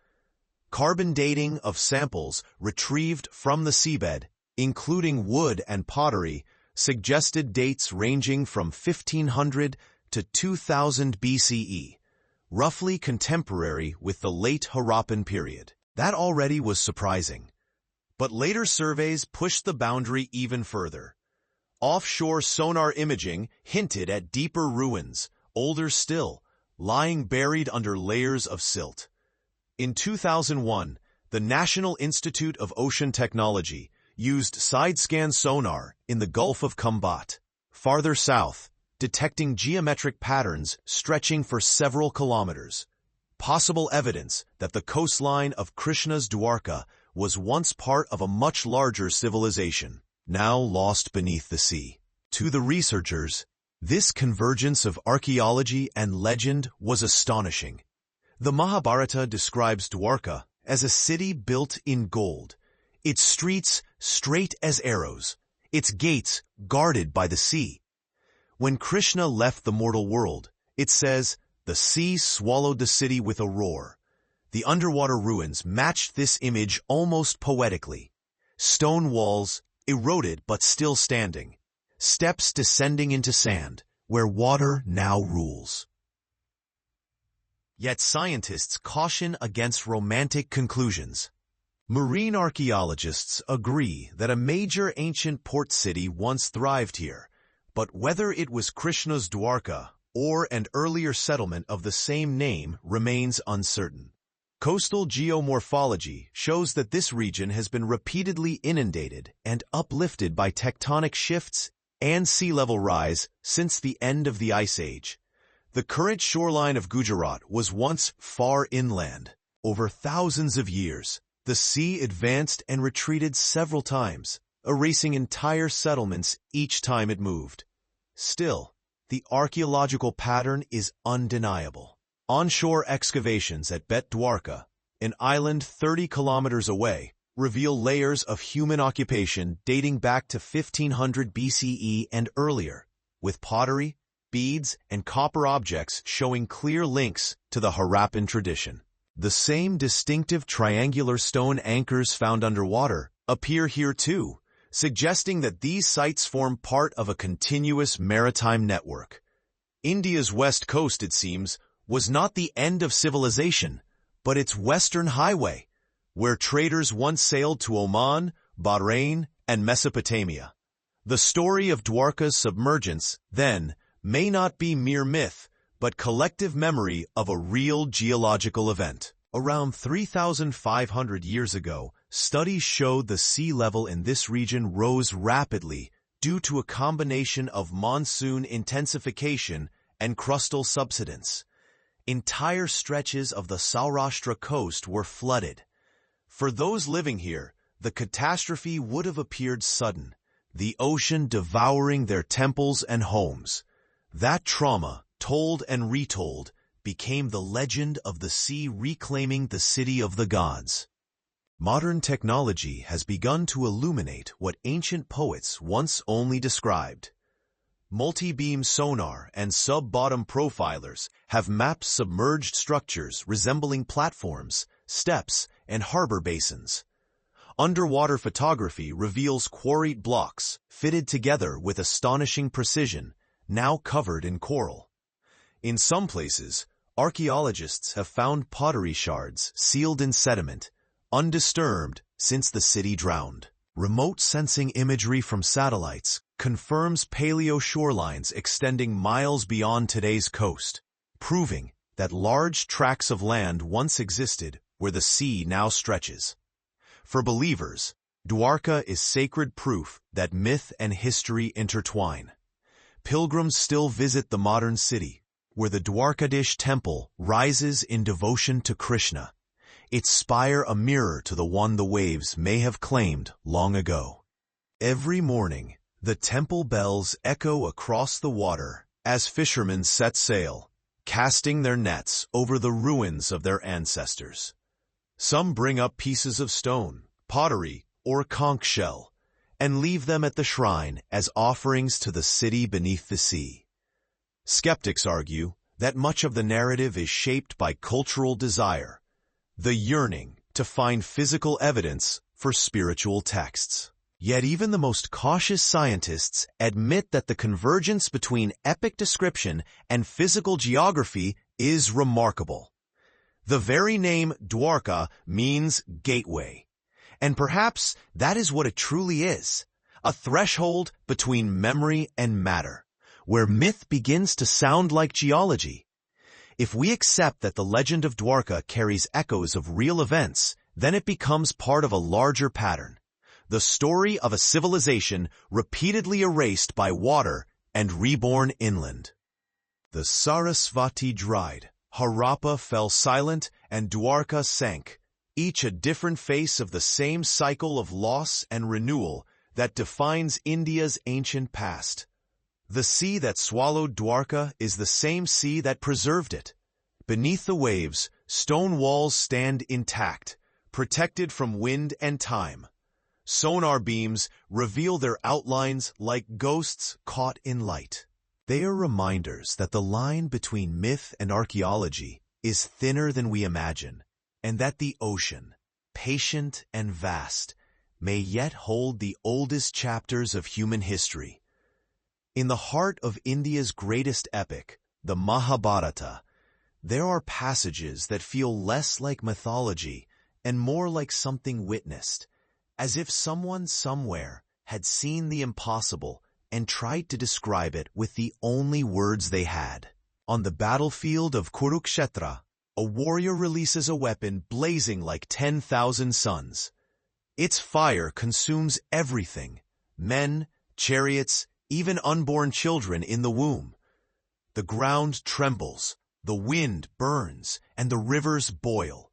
Carbon dating of samples retrieved from the seabed, including wood and pottery, suggested dates ranging from 1500 to 2000 BCE, roughly contemporary with the late Harappan period. That already was surprising. But later surveys pushed the boundary even further. Offshore sonar imaging hinted at deeper ruins, older still, lying buried under layers of silt. In 2001, the National Institute of Ocean Technology used side-scan sonar in the Gulf of Khumbat, farther south, detecting geometric patterns stretching for several kilometers. Possible evidence that the coastline of Krishna's Dwarka was once part of a much larger civilization, now lost beneath the sea. To the researchers, this convergence of archaeology and legend was astonishing. The Mahabharata describes Dwarka as a city built in gold, its streets straight as arrows, its gates guarded by the sea. When Krishna left the mortal world, it says, the sea swallowed the city with a roar. The underwater ruins matched this image almost poetically. Stone walls, eroded but still standing. Steps descending into sand, where water now rules. Yet scientists caution against romantic conclusions. Marine archaeologists agree that a major ancient port city once thrived here, but whether it was Krishna's Dwarka or an earlier settlement of the same name remains uncertain. Coastal geomorphology shows that this region has been repeatedly inundated and uplifted by tectonic shifts and sea level rise since the end of the Ice Age. The current shoreline of Gujarat was once far inland. Over thousands of years, the sea advanced and retreated several times, erasing entire settlements each time it moved. Still, the archaeological pattern is undeniable. Onshore excavations at Bet Dwarka, an island 30 kilometers away, reveal layers of human occupation dating back to 1500 BCE and earlier, with pottery, beads, and copper objects showing clear links to the Harappan tradition. The same distinctive triangular stone anchors found underwater appear here too, suggesting that these sites form part of a continuous maritime network. India's west coast, it seems, was not the end of civilization, but its western highway, where traders once sailed to Oman, Bahrain, and Mesopotamia. The story of Dwarka's submergence, then, may not be mere myth, but collective memory of a real geological event. Around 3,500 years ago, studies showed the sea level in this region rose rapidly due to a combination of monsoon intensification and crustal subsidence. Entire stretches of the Saurashtra coast were flooded. For those living here, the catastrophe would have appeared sudden, the ocean devouring their temples and homes. That trauma, told and retold, became the legend of the sea reclaiming the city of the gods. Modern technology has begun to illuminate what ancient poets once only described. Multi-beam sonar and sub-bottom profilers have mapped submerged structures resembling platforms, steps, and harbor basins. Underwater photography reveals quarried blocks, fitted together with astonishing precision, now covered in coral. In some places, archaeologists have found pottery shards sealed in sediment, undisturbed since the city drowned. Remote sensing imagery from satellites confirms paleo shorelines extending miles beyond today's coast, proving that large tracts of land once existed where the sea now stretches. For believers, Dwarka is sacred proof that myth and history intertwine. Pilgrims still visit the modern city, where the Dwarkadish temple rises in devotion to Krishna, its spire a mirror to the one the waves may have claimed long ago. Every morning, the temple bells echo across the water as fishermen set sail, casting their nets over the ruins of their ancestors. Some bring up pieces of stone, pottery, or conch shell, and leave them at the shrine as offerings to the city beneath the sea. Skeptics argue that much of the narrative is shaped by cultural desire, the yearning to find physical evidence for spiritual texts. Yet even the most cautious scientists admit that the convergence between epic description and physical geography is remarkable. The very name Dwarka means gateway, and perhaps that is what it truly is, a threshold between memory and matter, where myth begins to sound like geology. If we accept that the legend of Dwarka carries echoes of real events, then it becomes part of a larger pattern, the story of a civilization repeatedly erased by water and reborn inland. The Saraswati dried, Harappa fell silent, and Dwarka sank, each a different face of the same cycle of loss and renewal that defines India's ancient past. The sea that swallowed Dwarka is the same sea that preserved it. Beneath the waves, stone walls stand intact, protected from wind and time. Sonar beams reveal their outlines like ghosts caught in light. They are reminders that the line between myth and archaeology is thinner than we imagine, and that the ocean, patient and vast, may yet hold the oldest chapters of human history. In the heart of India's greatest epic, the Mahabharata, there are passages that feel less like mythology and more like something witnessed, as if someone somewhere had seen the impossible and tried to describe it with the only words they had. On the battlefield of Kurukshetra, a warrior releases a weapon blazing like 10,000 suns. Its fire consumes everything, men, chariots, even unborn children in the womb. The ground trembles, the wind burns, and the rivers boil.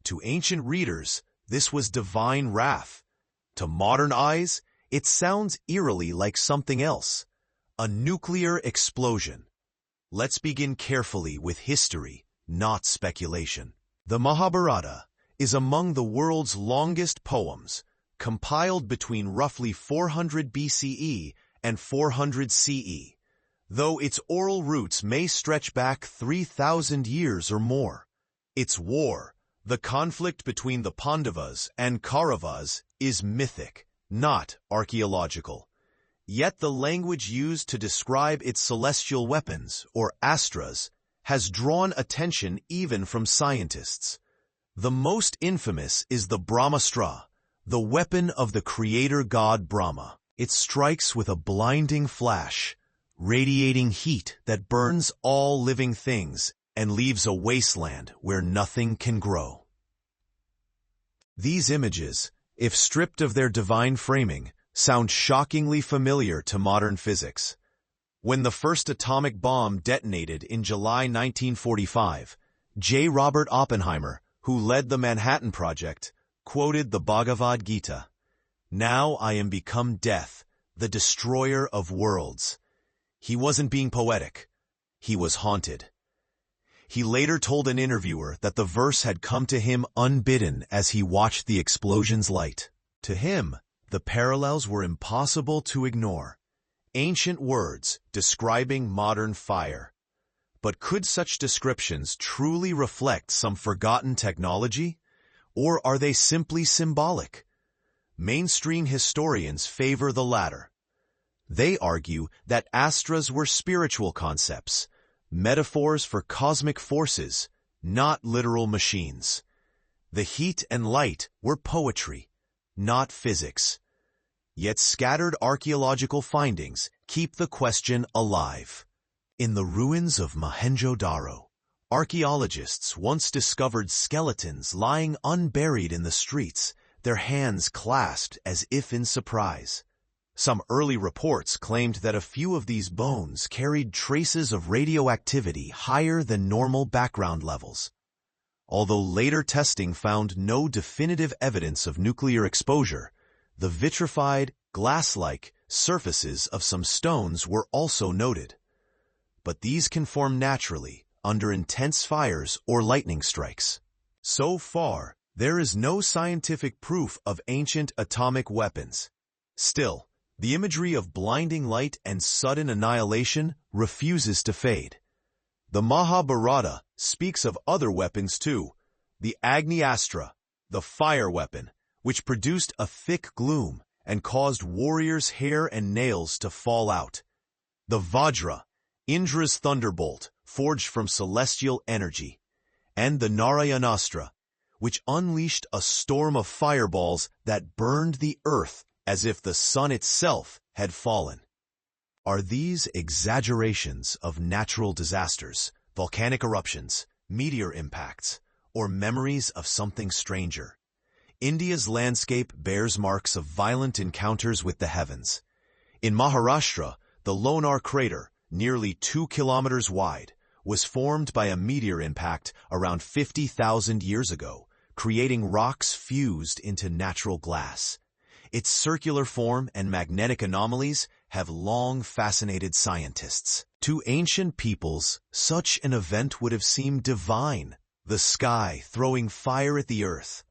To ancient readers, this was divine wrath. To modern eyes, it sounds eerily like something else, a nuclear explosion. Let's begin carefully with history, not speculation. The Mahabharata, is among the world's longest poems, compiled between roughly 400 BCE and 400 CE, though its oral roots may stretch back 3,000 years or more. Its war, the conflict between the Pandavas and Kauravas, is mythic, not archaeological. Yet the language used to describe its celestial weapons, or astras, has drawn attention even from scientists. The most infamous is the Brahmastra, the weapon of the creator god Brahma. It strikes with a blinding flash, radiating heat that burns all living things and leaves a wasteland where nothing can grow. These images, if stripped of their divine framing, sound shockingly familiar to modern physics. When the first atomic bomb detonated in July 1945, J. Robert Oppenheimer, who led the Manhattan Project, quoted the Bhagavad Gita, "Now I am become death, the destroyer of worlds." He wasn't being poetic. He was haunted. He later told an interviewer that the verse had come to him unbidden as he watched the explosion's light. To him, the parallels were impossible to ignore. Ancient words describing modern fire. But could such descriptions truly reflect some forgotten technology? Or are they simply symbolic? Mainstream historians favor the latter. They argue that astras were spiritual concepts, metaphors for cosmic forces, not literal machines. The heat and light were poetry, not physics. Yet scattered archaeological findings keep the question alive. In the ruins of Mohenjo Daro, archaeologists once discovered skeletons lying unburied in the streets, their hands clasped as if in surprise. Some early reports claimed that a few of these bones carried traces of radioactivity higher than normal background levels. Although later testing found no definitive evidence of nuclear exposure, the vitrified, glass-like surfaces of some stones were also noted. But these can form naturally under intense fires or lightning strikes. So far, there is no scientific proof of ancient atomic weapons. Still, the imagery of blinding light and sudden annihilation refuses to fade. The Mahabharata speaks of other weapons too, the Agni-astra, the fire weapon, which produced a thick gloom and caused warriors' hair and nails to fall out. The Vajra, Indra's thunderbolt, forged from celestial energy, and the Narayanastra, which unleashed a storm of fireballs that burned the earth as if the sun itself had fallen. Are these exaggerations of natural disasters, volcanic eruptions, meteor impacts, or memories of something stranger? India's landscape bears marks of violent encounters with the heavens. In Maharashtra, the Lonar crater, nearly 2 kilometers wide, was formed by a meteor impact around 50,000 years ago, creating rocks fused into natural glass. Its circular form and magnetic anomalies have long fascinated scientists. To ancient peoples, such an event would have seemed divine, the sky throwing fire at the earth.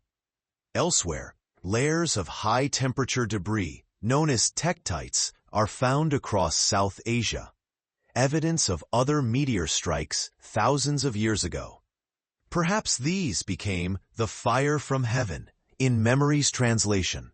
Elsewhere, layers of high-temperature debris, known as tektites, are found across South Asia, evidence of other meteor strikes thousands of years ago. Perhaps these became the fire from heaven in Memory's translation.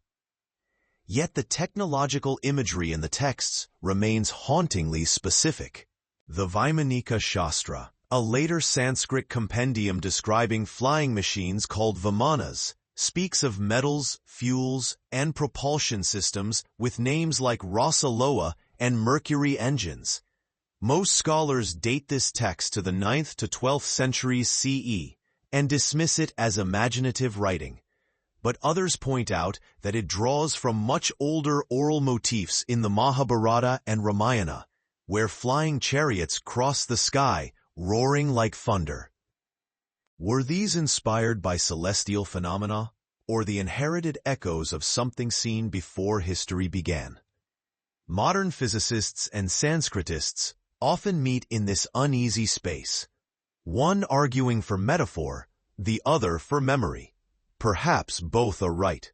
Yet the technological imagery in the texts remains hauntingly specific. The Vaimanika Shastra, a later Sanskrit compendium describing flying machines called vimanas, speaks of metals, fuels, and propulsion systems with names like Rasa-Loa and Mercury engines. Most scholars date this text to the 9th to 12th centuries CE and dismiss it as imaginative writing. But others point out that it draws from much older oral motifs in the Mahabharata and Ramayana, where flying chariots cross the sky, roaring like thunder. Were these inspired by celestial phenomena, or the inherited echoes of something seen before history began? Modern physicists and Sanskritists often meet in this uneasy space, one arguing for metaphor, the other for memory. Perhaps both are right.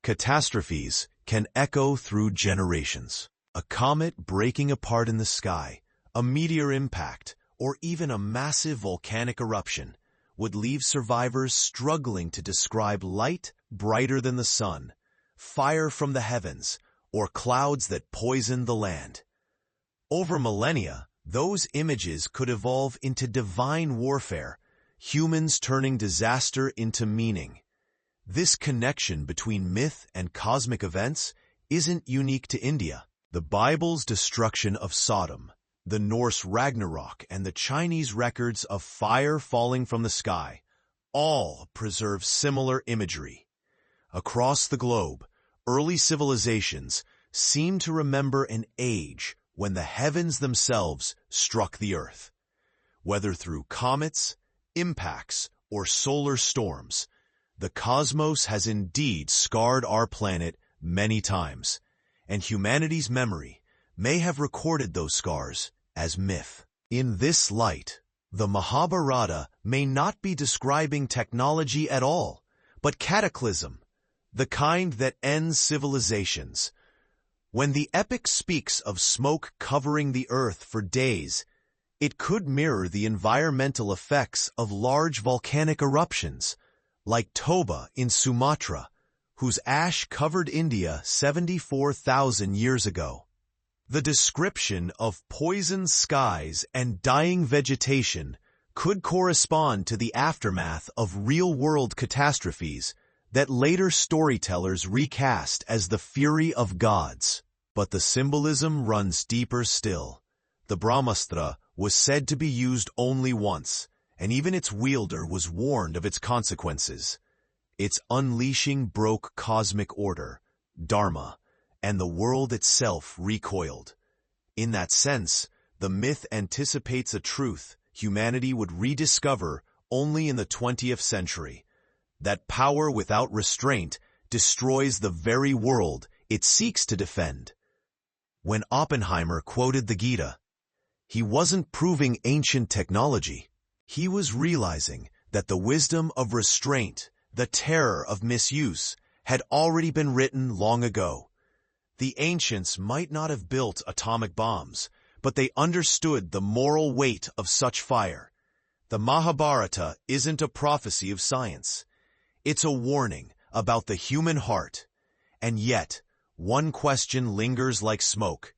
Catastrophes can echo through generations. A comet breaking apart in the sky, a meteor impact, or even a massive volcanic eruption would leave survivors struggling to describe light brighter than the sun, fire from the heavens, or clouds that poison the land. Over millennia, those images could evolve into divine warfare, humans turning disaster into meaning. This connection between myth and cosmic events isn't unique to India. The Bible's destruction of Sodom, the Norse Ragnarok, and the Chinese records of fire falling from the sky all preserve similar imagery. Across the globe, early civilizations seem to remember an age when the heavens themselves struck the earth. Whether through comets, impacts, or solar storms, the cosmos has indeed scarred our planet many times, and humanity's memory may have recorded those scars as myth. In this light, the Mahabharata may not be describing technology at all, but cataclysm, the kind that ends civilizations. When the epic speaks of smoke covering the earth for days, it could mirror the environmental effects of large volcanic eruptions, like Toba in Sumatra, whose ash covered India 74,000 years ago. The description of poisoned skies and dying vegetation could correspond to the aftermath of real-world catastrophes that later storytellers recast as the fury of gods. But the symbolism runs deeper still. The Brahmastra was said to be used only once, and even its wielder was warned of its consequences. Its unleashing broke cosmic order, dharma, and the world itself recoiled. In that sense, the myth anticipates a truth humanity would rediscover only in the 20th century, that power without restraint destroys the very world it seeks to defend. When Oppenheimer quoted the Gita, he wasn't proving ancient technology. He was realizing that the wisdom of restraint, the terror of misuse, had already been written long ago. The ancients might not have built atomic bombs, but they understood the moral weight of such fire. The Mahabharata isn't a prophecy of science. It's a warning about the human heart. And yet, one question lingers like smoke.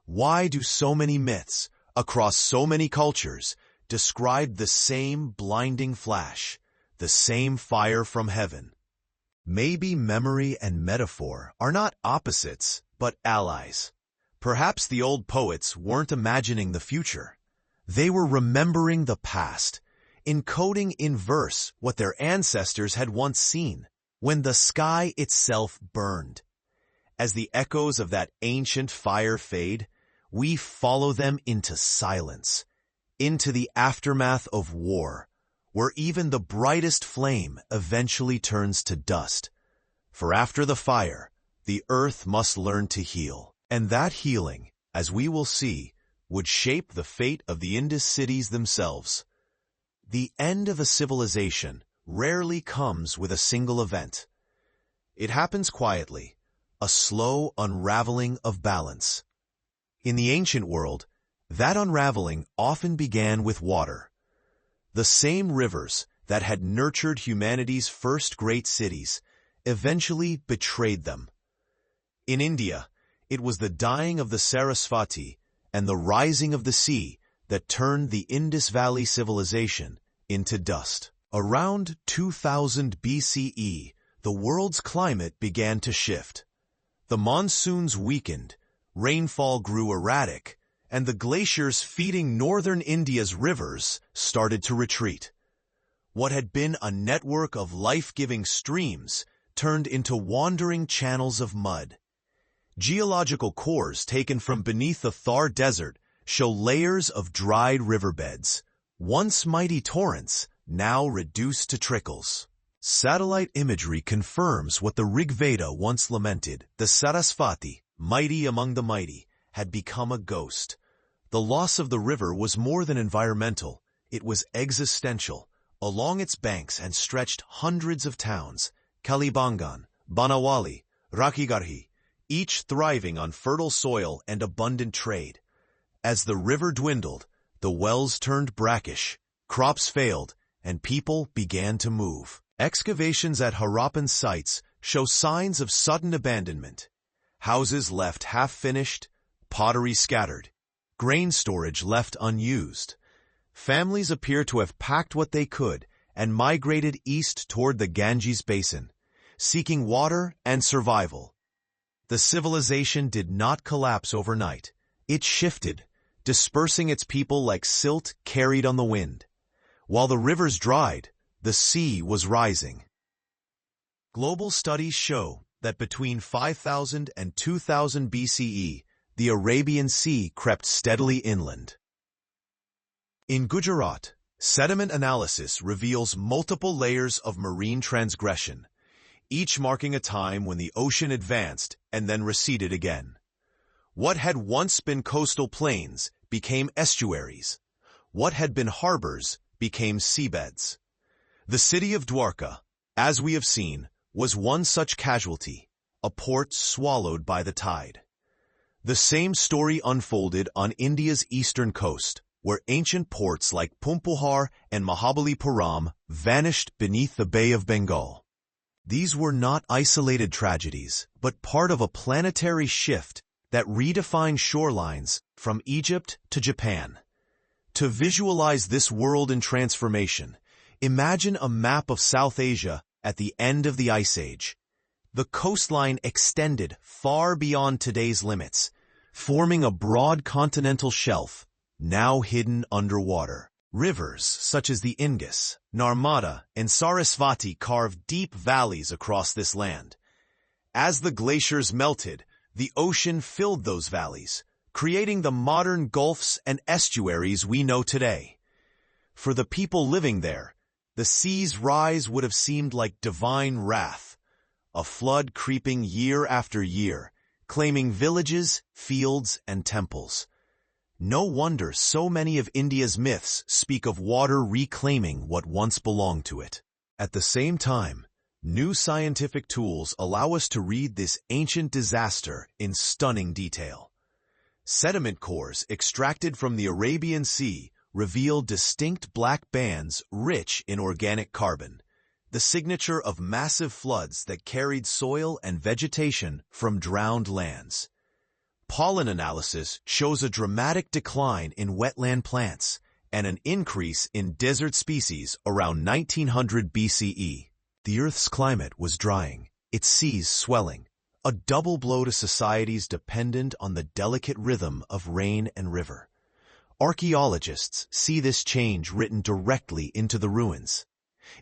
Why do so many myths, across so many cultures, describe the same blinding flash, the same fire from heaven? Maybe memory and metaphor are not opposites, but allies. Perhaps the old poets weren't imagining the future. They were remembering the past, encoding in verse what their ancestors had once seen, when the sky itself burned. As the echoes of that ancient fire fade, we follow them into silence, into the aftermath of war, where even the brightest flame eventually turns to dust. For after the fire, the earth must learn to heal. And that healing, as we will see, would shape the fate of the Indus cities themselves. The end of a civilization rarely comes with a single event. It happens quietly, a slow unraveling of balance. In the ancient world, that unraveling often began with water. The same rivers that had nurtured humanity's first great cities eventually betrayed them. In India, it was the dying of the Saraswati and the rising of the sea that turned the Indus Valley civilization into dust. Around 2000 BCE, the world's climate began to shift. The monsoons weakened, rainfall grew erratic, and the glaciers feeding northern India's rivers started to retreat. What had been a network of life-giving streams turned into wandering channels of mud. Geological cores taken from beneath the Thar Desert show layers of dried riverbeds, once mighty torrents, now reduced to trickles. Satellite imagery confirms what the Rig Veda once lamented. The Saraswati, mighty among the mighty, had become a ghost. The loss of the river was more than environmental, it was existential. Along its banks and stretched hundreds of towns, Kalibangan, Banawali, Rakigarhi, each thriving on fertile soil and abundant trade. As the river dwindled, the wells turned brackish, crops failed, and people began to move. Excavations at Harappan sites show signs of sudden abandonment. Houses left half-finished, pottery scattered, grain storage left unused. Families appear to have packed what they could and migrated east toward the Ganges basin, seeking water and survival. The civilization did not collapse overnight. It shifted, dispersing its people like silt carried on the wind. While the rivers dried, the sea was rising. Global studies show that between 5000 and 2000 BCE, the Arabian Sea crept steadily inland. In Gujarat, sediment analysis reveals multiple layers of marine transgression, each marking a time when the ocean advanced and then receded again. What had once been coastal plains became estuaries. What had been harbors became seabeds. The city of Dwarka, as we have seen, was one such casualty, a port swallowed by the tide. The same story unfolded on India's eastern coast, where ancient ports like Pumpuhar and Mahabalipuram vanished beneath the Bay of Bengal. These were not isolated tragedies, but part of a planetary shift that redefined shorelines from Egypt to Japan. To visualize this world in transformation, imagine a map of South Asia at the end of the Ice Age. The coastline extended far beyond today's limits, forming a broad continental shelf, now hidden underwater. Rivers such as the Indus, Narmada, and Saraswati carved deep valleys across this land. As the glaciers melted, the ocean filled those valleys, creating the modern gulfs and estuaries we know today. For the people living there, the sea's rise would have seemed like divine wrath, a flood creeping year after year, claiming villages, fields, and temples. No wonder so many of India's myths speak of water reclaiming what once belonged to it. At the same time, new scientific tools allow us to read this ancient disaster in stunning detail. Sediment cores extracted from the Arabian Sea reveal distinct black bands rich in organic carbon, the signature of massive floods that carried soil and vegetation from drowned lands. Pollen analysis shows a dramatic decline in wetland plants and an increase in desert species around 1900 BCE. The Earth's climate was drying, its seas swelling, a double blow to societies dependent on the delicate rhythm of rain and river. Archaeologists see this change written directly into the ruins.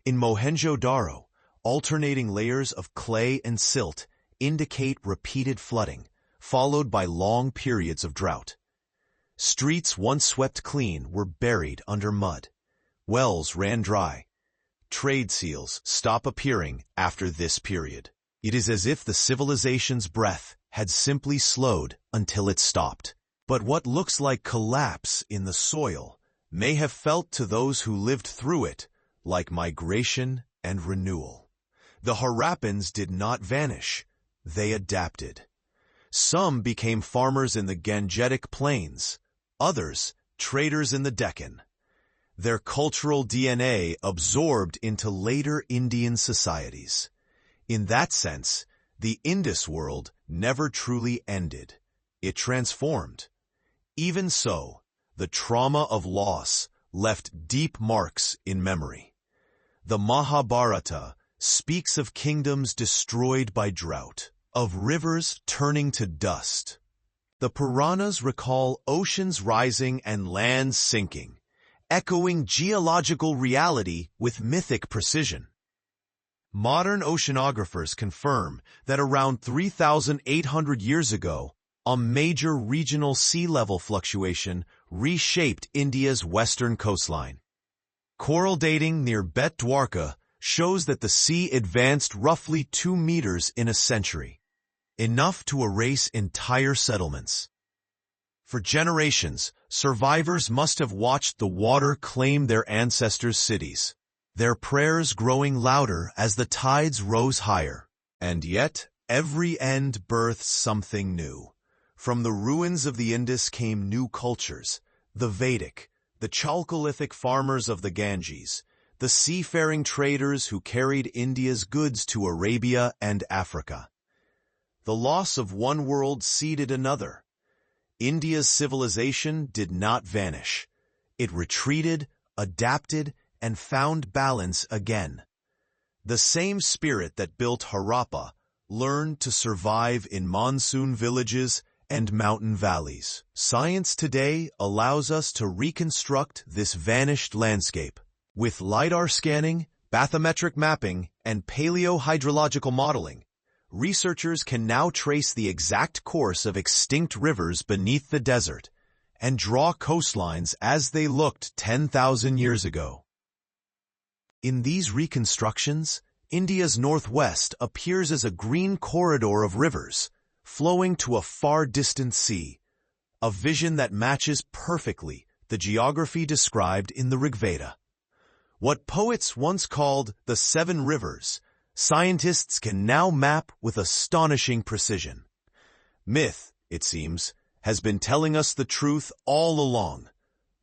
In Mohenjo Daro, alternating layers of clay and silt indicate repeated flooding, followed by long periods of drought. Streets once swept clean were buried under mud. Wells ran dry. Trade seals stop appearing after this period. It is as if the civilization's breath had simply slowed until it stopped. But what looks like collapse in the soil may have felt to those who lived through it like migration and renewal. The Harappans did not vanish. They adapted. Some became farmers in the Gangetic Plains, others traders in the Deccan. Their cultural DNA absorbed into later Indian societies. In that sense, the Indus world never truly ended. It transformed. Even so, the trauma of loss left deep marks in memory. The Mahabharata speaks of kingdoms destroyed by drought, of rivers turning to dust. The Puranas recall oceans rising and lands sinking, echoing geological reality with mythic precision. Modern oceanographers confirm that around 3,800 years ago, a major regional sea level fluctuation reshaped India's western coastline. Coral dating near Bet Dwarka shows that the sea advanced roughly 2 meters in a century, enough to erase entire settlements. For generations, survivors must have watched the water claim their ancestors' cities. their prayers growing louder as the tides rose higher. And yet, every end births something new. From the ruins of the Indus came new cultures: the Vedic, the Chalcolithic farmers of the Ganges, the seafaring traders who carried India's goods to Arabia and Africa. The loss of one world seeded another. India's civilization did not vanish. It retreated, adapted, and found balance again. The same spirit that built Harappa learned to survive in monsoon villages and mountain valleys. Science today allows us to reconstruct this vanished landscape. With LiDAR scanning, bathymetric mapping, and paleohydrological modeling, researchers can now trace the exact course of extinct rivers beneath the desert and draw coastlines as they looked 10,000 years ago. In these reconstructions, India's northwest appears as a green corridor of rivers, flowing to a far-distant sea, a vision that matches perfectly the geography described in the Rigveda. What poets once called the seven rivers, scientists can now map with astonishing precision. Myth, it seems, has been telling us the truth all along,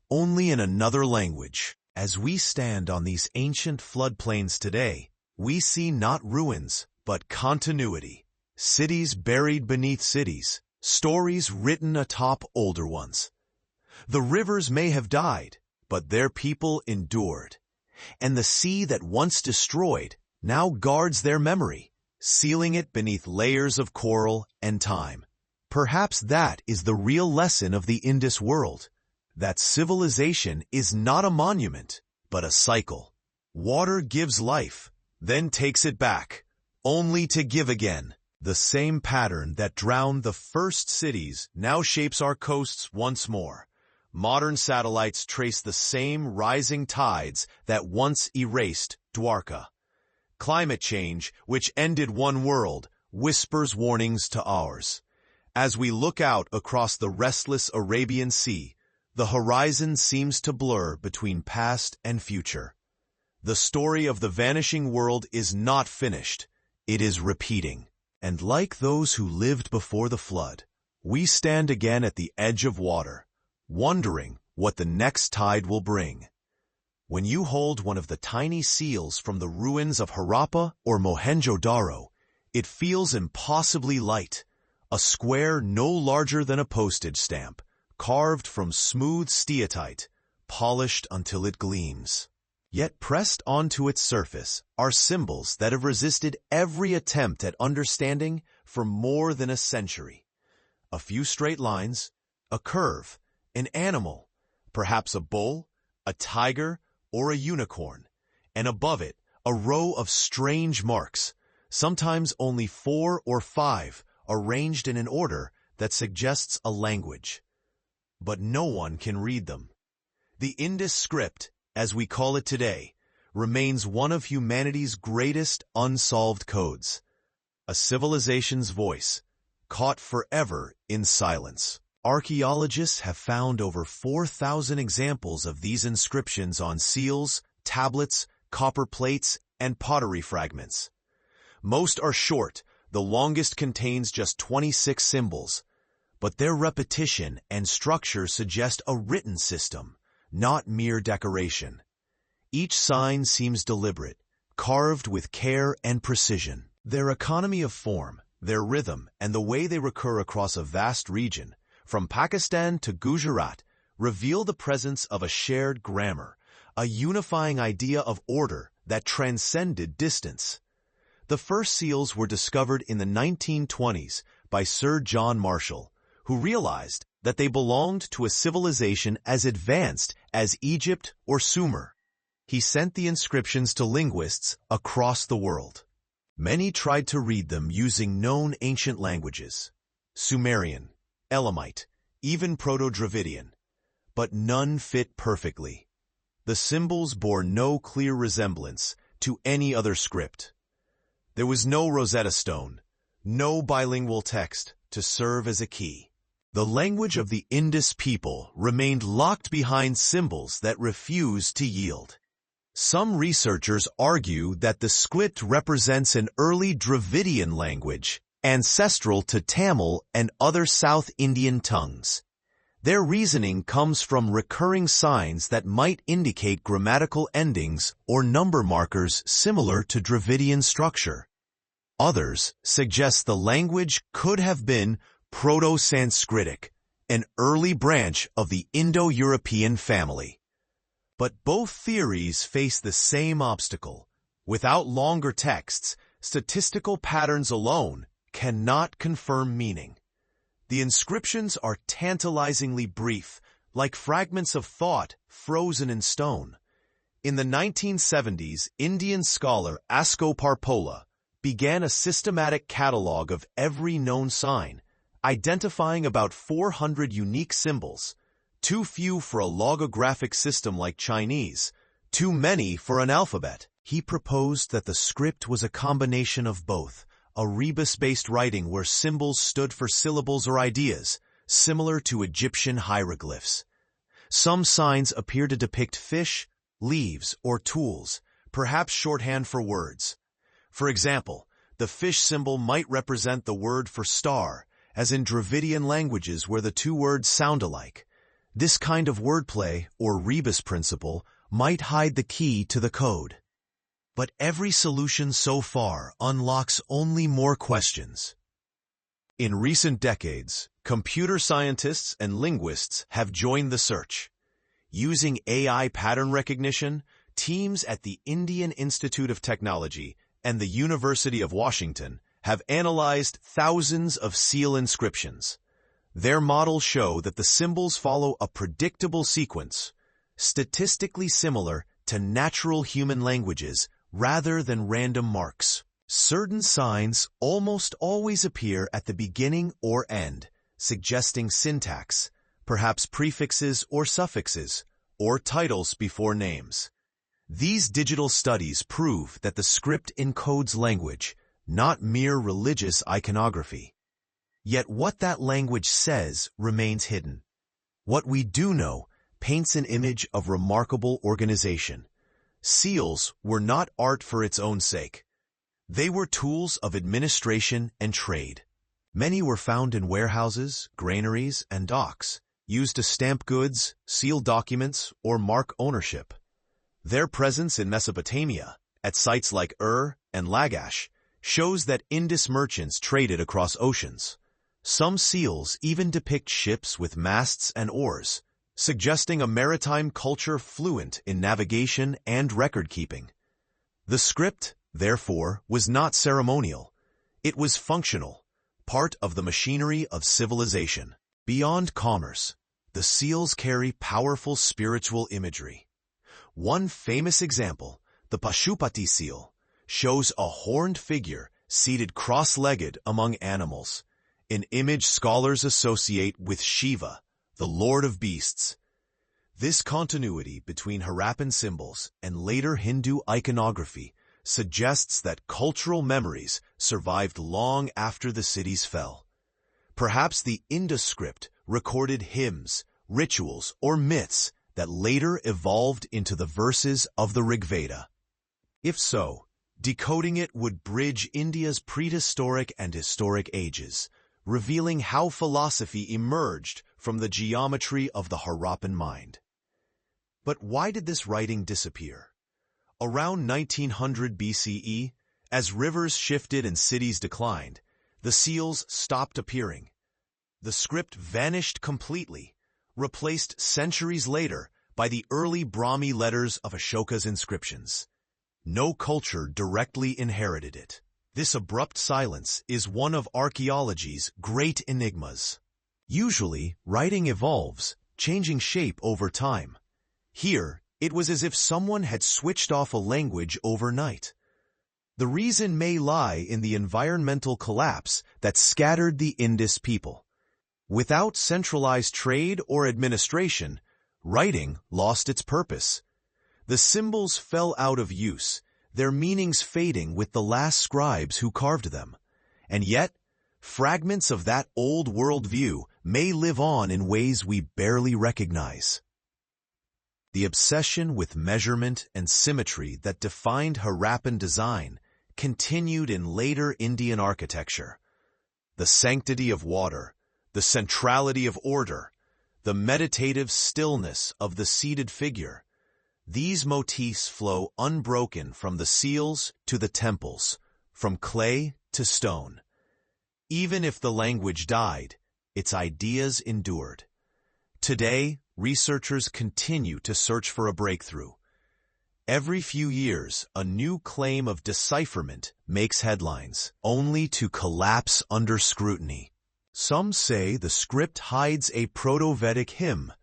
only in another language. As we stand on these ancient floodplains today, we see not ruins, but continuity. Cities buried beneath cities, stories written atop older ones. The rivers may have died, but their people endured. And the sea that once destroyed now guards their memory, sealing it beneath layers of coral and time. Perhaps that is the real lesson of the Indus world, that civilization is not a monument, but a cycle. Water gives life, then takes it back, only to give again. The same pattern that drowned the first cities now shapes our coasts once more. Modern satellites trace the same rising tides that once erased Dwarka. Climate change, which ended one world, whispers warnings to ours. As we look out across the restless Arabian Sea, the horizon seems to blur between past and future. The story of the vanishing world is not finished, it is repeating. And like those who lived before the flood, we stand again at the edge of water, wondering what the next tide will bring. When you hold one of the tiny seals from the ruins of Harappa or Mohenjo Daro, it feels impossibly light, a square no larger than a postage stamp, carved from smooth steatite, polished until it gleams. Yet pressed onto its surface are symbols that have resisted every attempt at understanding for more than a century. A few straight lines, a curve, an animal, perhaps a bull, a tiger, or a unicorn, and above it, a row of strange marks, sometimes only 4 or 5, arranged in an order that suggests a language. But no one can read them. The Indus script, as we call it today, remains one of humanity's greatest unsolved codes, a civilization's voice, caught forever in silence. Archaeologists have found over 4,000 examples of these inscriptions on seals, tablets, copper plates, and pottery fragments. Most are short, the longest contains just 26 symbols, but their repetition and structure suggest a written system, not mere decoration. Each sign seems deliberate, carved with care and precision. Their economy of form, their rhythm, and the way they recur across a vast region, from Pakistan to Gujarat, reveal the presence of a shared grammar, a unifying idea of order that transcended distance. The first seals were discovered in the 1920s by Sir John Marshall, who realized that they belonged to a civilization as advanced as Egypt or Sumer. He sent the inscriptions to linguists across the world. Many tried to read them using known ancient languages, Sumerian, Elamite, even Proto-Dravidian, but none fit perfectly. The symbols bore no clear resemblance to any other script. There was no Rosetta Stone, no bilingual text to serve as a key. The language of the Indus people remained locked behind symbols that refused to yield. Some researchers argue that the script represents an early Dravidian language, ancestral to Tamil and other South Indian tongues. Their reasoning comes from recurring signs that might indicate grammatical endings or number markers similar to Dravidian structure. Others suggest the language could have been Proto-Sanskritic, an early branch of the Indo-European family. But both theories face the same obstacle. Without longer texts, statistical patterns alone cannot confirm meaning. The inscriptions are tantalizingly brief, like fragments of thought frozen in stone. In the 1970s, Indian scholar Asko Parpola began a systematic catalog of every known sign, identifying about 400 unique symbols, too few for a logographic system like Chinese, too many for an alphabet. He proposed that the script was a combination of both, a rebus-based writing where symbols stood for syllables or ideas, similar to Egyptian hieroglyphs. Some signs appear to depict fish, leaves, or tools, perhaps shorthand for words. For example, the fish symbol might represent the word for star, as in Dravidian languages where the two words sound alike. This kind of wordplay, or rebus principle, might hide the key to the code. But every solution so far unlocks only more questions. In recent decades, computer scientists and linguists have joined the search. Using AI pattern recognition, teams at the Indian Institute of Technology and the University of Washington have analyzed thousands of seal inscriptions. Their models show that the symbols follow a predictable sequence, statistically similar to natural human languages rather than random marks. Certain signs almost always appear at the beginning or end, suggesting syntax, perhaps prefixes or suffixes, or titles before names. These digital studies prove that the script encodes language, not mere religious iconography. Yet what that language says remains hidden. What we do know paints an image of remarkable organization. Seals were not art for its own sake. They were tools of administration and trade. Many were found in warehouses, granaries, and docks, used to stamp goods, seal documents, or mark ownership. Their presence in Mesopotamia, at sites like Ur and Lagash, shows that Indus merchants traded across oceans. Some seals even depict ships with masts and oars, suggesting a maritime culture fluent in navigation and record-keeping. The script, therefore, was not ceremonial. It was functional, part of the machinery of civilization. Beyond commerce, the seals carry powerful spiritual imagery. One famous example, the Pashupati seal, shows a horned figure seated cross-legged among animals, an image scholars associate with Shiva, the Lord of Beasts. This continuity between Harappan symbols and later Hindu iconography suggests that cultural memories survived long after the cities fell. Perhaps the Indus script recorded hymns, rituals, or myths that later evolved into the verses of the Rigveda. If so, decoding it would bridge India's prehistoric and historic ages, revealing how philosophy emerged from the geometry of the Harappan mind. But why did this writing disappear? Around 1900 BCE, as rivers shifted and cities declined, the seals stopped appearing. The script vanished completely, replaced centuries later by the early Brahmi letters of Ashoka's inscriptions. No culture directly inherited it. This abrupt silence is one of archaeology's great enigmas. Usually, writing evolves, changing shape over time. Here, it was as if someone had switched off a language overnight. The reason may lie in the environmental collapse that scattered the Indus people. Without centralized trade or administration, writing lost its purpose. The symbols fell out of use, their meanings fading with the last scribes who carved them. And yet, fragments of that old world view may live on in ways we barely recognize. The obsession with measurement and symmetry that defined Harappan design continued in later Indian architecture. The sanctity of water, the centrality of order, the meditative stillness of the seated figure. These motifs flow unbroken from the seals to the temples, from clay to stone. Even if the language died, its ideas endured. Today, researchers continue to search for a breakthrough. Every few years, a new claim of decipherment makes headlines, only to collapse under scrutiny. Some say the script hides a proto-Vedic hymn,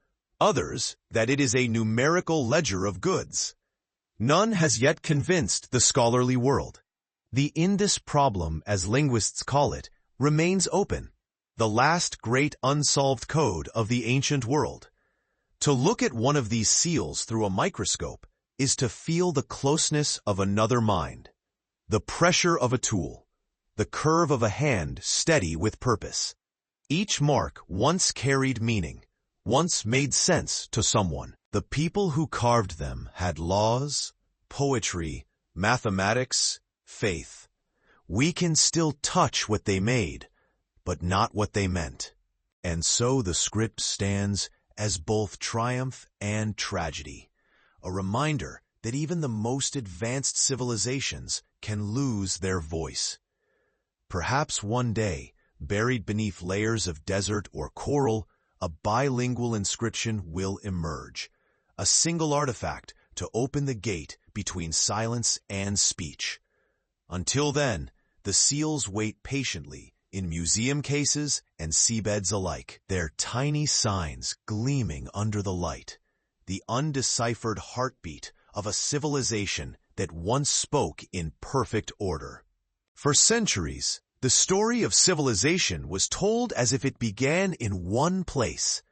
others that it is a numerical ledger of goods. None has yet convinced the scholarly world. The Indus problem, as linguists call it, remains open, the last great unsolved code of the ancient world. To look at one of these seals through a microscope is to feel the closeness of another mind, the pressure of a tool, the curve of a hand steady with purpose. Each mark once carried meaning, once made sense to someone. The people who carved them had laws, poetry, mathematics, faith. We can still touch what they made, but not what they meant. And so the script stands as both triumph and tragedy, a reminder that even the most advanced civilizations can lose their voice. Perhaps one day, buried beneath layers of desert or coral, a bilingual inscription will emerge, a single artifact to open the gate between silence and speech. Until then, the seals wait patiently in museum cases and seabeds alike, their tiny signs gleaming under the light, the undeciphered heartbeat of a civilization that once spoke in perfect order. For centuries, the story of civilization was told as if it began in one place,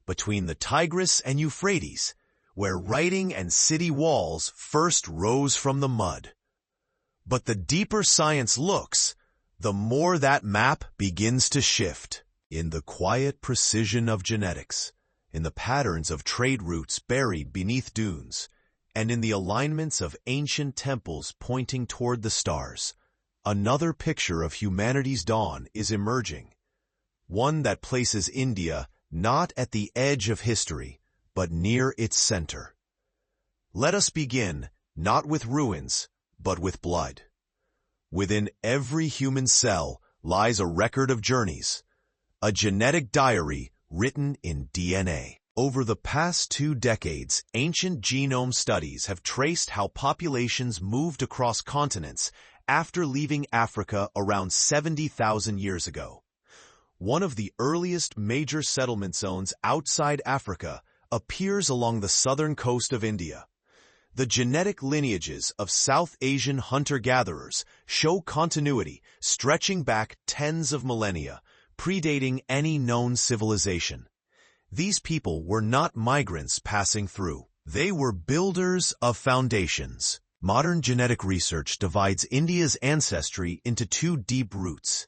between the Tigris and Euphrates, where writing and city walls first rose from the mud. But the deeper science looks, the more that map begins to shift. In the quiet precision of genetics, in the patterns of trade routes buried beneath dunes, and in the alignments of ancient temples pointing toward the stars, another picture of humanity's dawn is emerging, one that places India not at the edge of history, but near its center. Let us begin, not with ruins, but with blood. Within every human cell lies a record of journeys, a genetic diary written in DNA. Over the past 2 decades, ancient genome studies have traced how populations moved across continents after leaving Africa around 70,000 years ago. One of the earliest major settlement zones outside Africa appears along the southern coast of India. The genetic lineages of South Asian hunter-gatherers show continuity stretching back tens of millennia, predating any known civilization. These people were not migrants passing through. They were builders of foundations. Modern genetic research divides India's ancestry into 2 deep roots: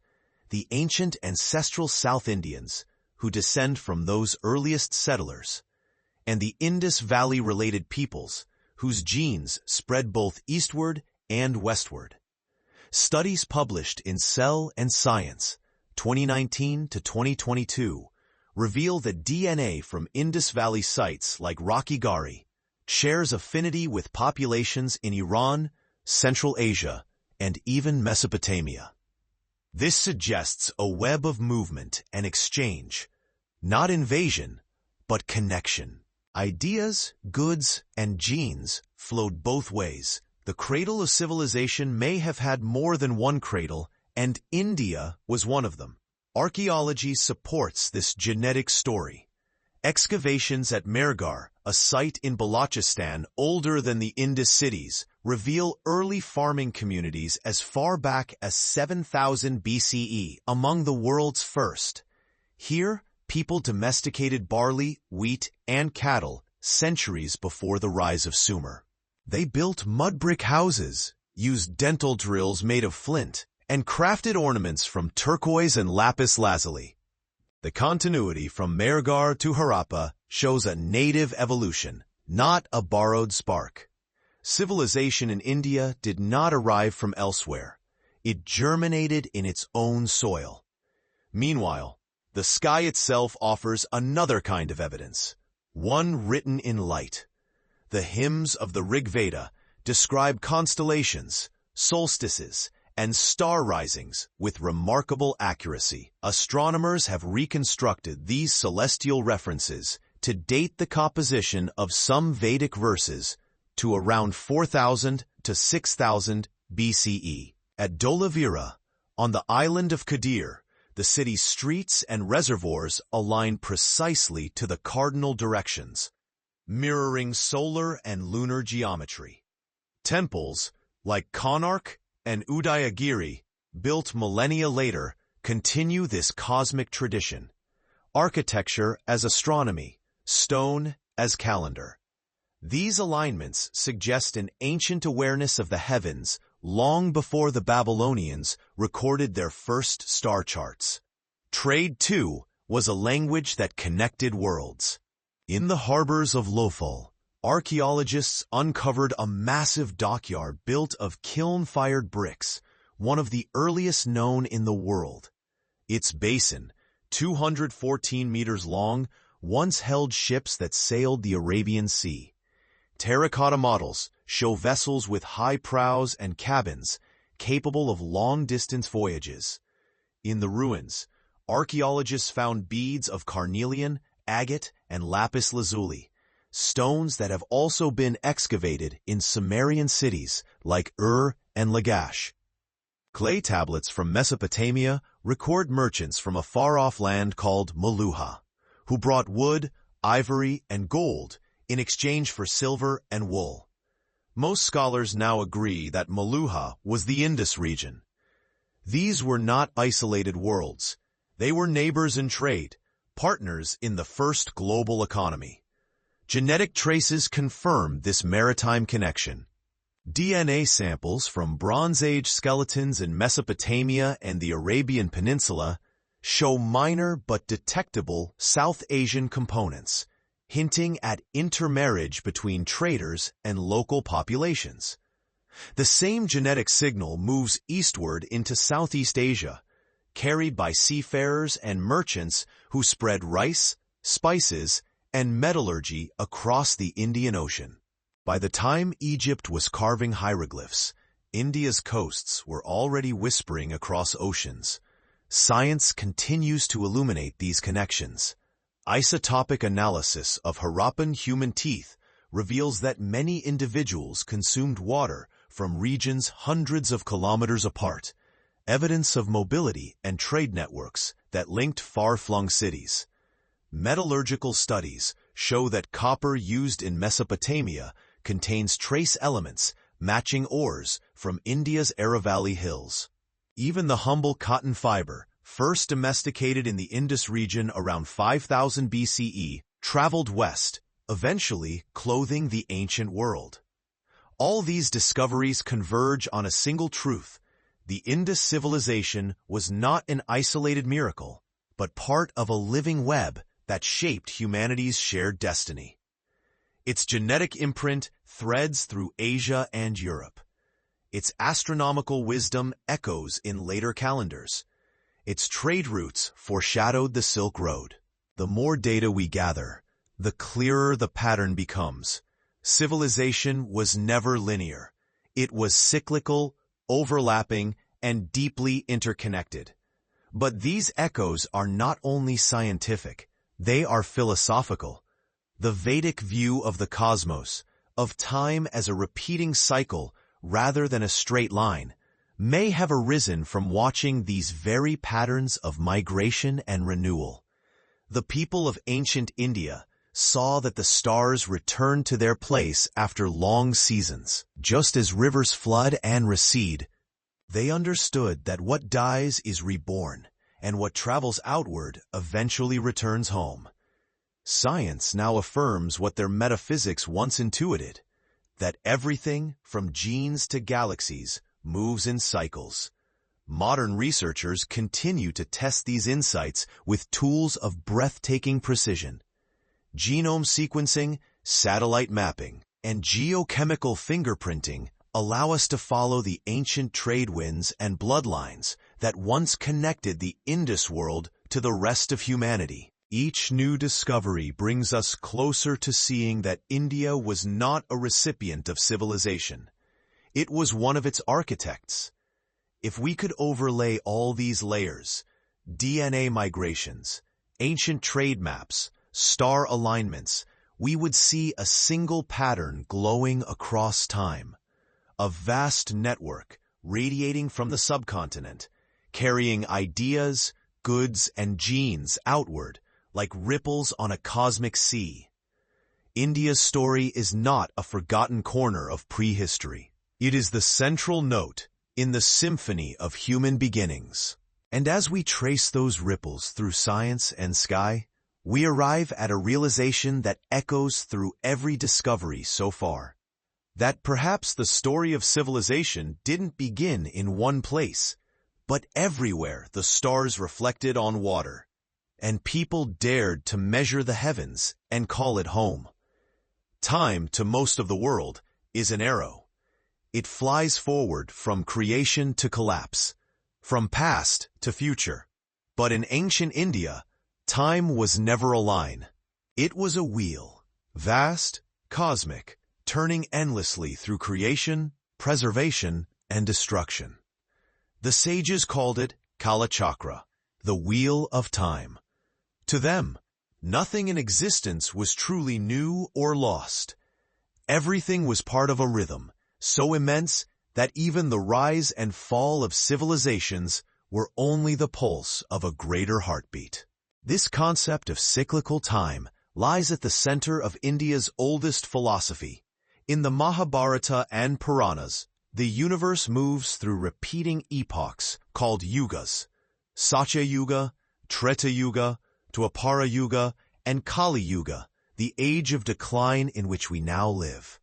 the ancient ancestral South Indians, who descend from those earliest settlers, and the Indus Valley-related peoples, whose genes spread both eastward and westward. Studies published in Cell and Science, 2019 to 2022, reveal that DNA from Indus Valley sites like Rocky Gari shares affinity with populations in Iran, Central Asia, and even Mesopotamia. This suggests a web of movement and exchange, not invasion, but connection. Ideas, goods, and genes flowed both ways. The cradle of civilization may have had more than one cradle, and India was one of them. Archaeology supports this genetic story. Excavations at Mehrgarh, a site in Balochistan older than the Indus cities, reveal early farming communities as far back as 7000 BCE, among the world's first. Here, people domesticated barley, wheat, and cattle centuries before the rise of Sumer. They built mud brick houses, used dental drills made of flint, and crafted ornaments from turquoise and lapis lazuli. The continuity from Mehrgarh to Harappa shows a native evolution, not a borrowed spark. Civilization in India did not arrive from elsewhere. It germinated in its own soil. Meanwhile, the sky itself offers another kind of evidence, one written in light. The hymns of the Rig Veda describe constellations, solstices, and star risings with remarkable accuracy. Astronomers have reconstructed these celestial references to date the composition of some Vedic verses to around 4000 to 6000 BCE. At Dholavira, on the island of Kadir, the city's streets and reservoirs align precisely to the cardinal directions, mirroring solar and lunar geometry. Temples, like Konark and Udayagiri, built millennia later, continue this cosmic tradition. Architecture as astronomy, stone as calendar. These alignments suggest an ancient awareness of the heavens long before the Babylonians recorded their first star charts. Trade, too, was a language that connected worlds. In the harbors of Lofol, archaeologists uncovered a massive dockyard built of kiln-fired bricks, one of the earliest known in the world. Its basin, 214 meters long, once held ships that sailed the Arabian Sea. Terracotta models show vessels with high prows and cabins capable of long-distance voyages. In the ruins, archaeologists found beads of carnelian, agate, and lapis lazuli, stones that have also been excavated in Sumerian cities like Ur and Lagash. Clay tablets from Mesopotamia record merchants from a far-off land called Meluha, who brought wood, ivory, and gold in exchange for silver and wool. Most scholars now agree that Meluha was the Indus region. These were not isolated worlds. They were neighbors in trade, partners in the first global economy. Genetic traces confirm this maritime connection. DNA samples from Bronze Age skeletons in Mesopotamia and the Arabian Peninsula show minor but detectable South Asian components, hinting at intermarriage between traders and local populations. The same genetic signal moves eastward into Southeast Asia, carried by seafarers and merchants who spread rice, spices, and metallurgy across the Indian Ocean. By the time Egypt was carving hieroglyphs, India's coasts were already whispering across oceans. Science continues to illuminate these connections. Isotopic analysis of Harappan human teeth reveals that many individuals consumed water from regions hundreds of kilometers apart, evidence of mobility and trade networks that linked far-flung cities. Metallurgical studies show that copper used in Mesopotamia contains trace elements matching ores from India's Aravalli Hills. Even the humble cotton fiber, first domesticated in the Indus region around 5000 BCE, traveled west, eventually clothing the ancient world. All these discoveries converge on a single truth. The Indus civilization was not an isolated miracle, but part of a living web that shaped humanity's shared destiny. Its genetic imprint threads through Asia and Europe. Its astronomical wisdom echoes in later calendars. Its trade routes foreshadowed the Silk Road. The more data we gather, the clearer the pattern becomes. Civilization was never linear. It was cyclical, overlapping, and deeply interconnected. But these echoes are not only scientific, they are philosophical. The Vedic view of the cosmos, of time as a repeating cycle rather than a straight line, may have arisen from watching these very patterns of migration and renewal. The people of ancient India saw that the stars returned to their place after long seasons. Just as rivers flood and recede, they understood that what dies is reborn, and what travels outward eventually returns home. Science now affirms what their metaphysics once intuited, that everything, from genes to galaxies, moves in cycles. Modern researchers continue to test these insights with tools of breathtaking precision. Genome sequencing satellite mapping, and geochemical fingerprinting allow us to follow the ancient trade winds and bloodlines that once connected the Indus world to the rest of humanity. Each new discovery brings us closer to seeing that India was not a recipient of civilization. It was one of its architects. If we could overlay all these layers, DNA migrations, ancient trade maps, star alignments, we would see a single pattern glowing across time. A vast network radiating from the subcontinent, carrying ideas, goods, and genes outward like ripples on a cosmic sea. India's story is not a forgotten corner of prehistory. It is the central note in the symphony of human beginnings. And as we trace those ripples through science and sky, we arrive at a realization that echoes through every discovery so far. That perhaps the story of civilization didn't begin in one place, but everywhere the stars reflected on water, and people dared to measure the heavens and call it home. Time, to most of the world, is an arrow. It flies forward from creation to collapse, from past to future. But in ancient India, time was never a line. It was a wheel, vast, cosmic, turning endlessly through creation, preservation, and destruction. The sages called it Kala Chakra, the wheel of time. To them, nothing in existence was truly new or lost. Everything was part of a rhythm, so immense that even the rise and fall of civilizations were only the pulse of a greater heartbeat. This concept of cyclical time lies at the center of India's oldest philosophy. In the Mahabharata and Puranas, the universe moves through repeating epochs called yugas: Satya Yuga, Treta Yuga, Dwapara Yuga, and Kali Yuga, the age of decline in which we now live.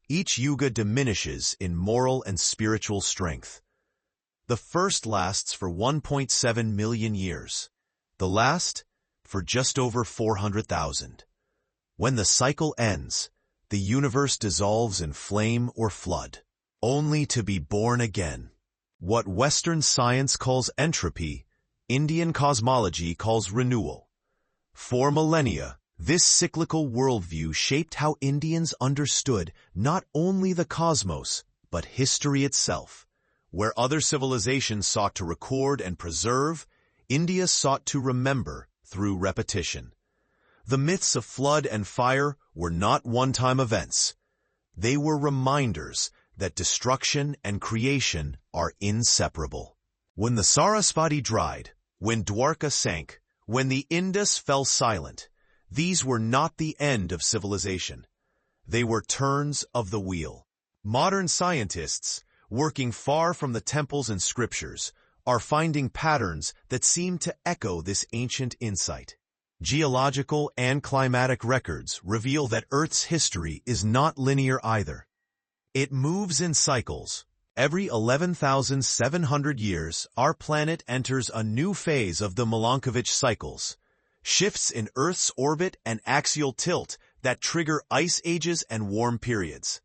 Each yuga diminishes in moral and spiritual strength. The first lasts for 1.7 million years, the last for just over 400,000. When the cycle ends, the universe dissolves in flame or flood, only to be born again. What Western science calls entropy, Indian cosmology calls renewal. For millennia, this cyclical worldview shaped how Indians understood not only the cosmos, but history itself. Where other civilizations sought to record and preserve, India sought to remember through repetition. The myths of flood and fire were not one-time events. They were reminders that destruction and creation are inseparable. When the Saraswati dried, when Dwarka sank, when the Indus fell silent, these were not the end of civilization. They were turns of the wheel. Modern scientists, working far from the temples and scriptures, are finding patterns that seem to echo this ancient insight. Geological and climatic records reveal that Earth's history is not linear either. It moves in cycles. Every 11,700 years, our planet enters a new phase of the Milankovitch cycles, shifts in Earth's orbit and axial tilt that trigger ice ages and warm periods.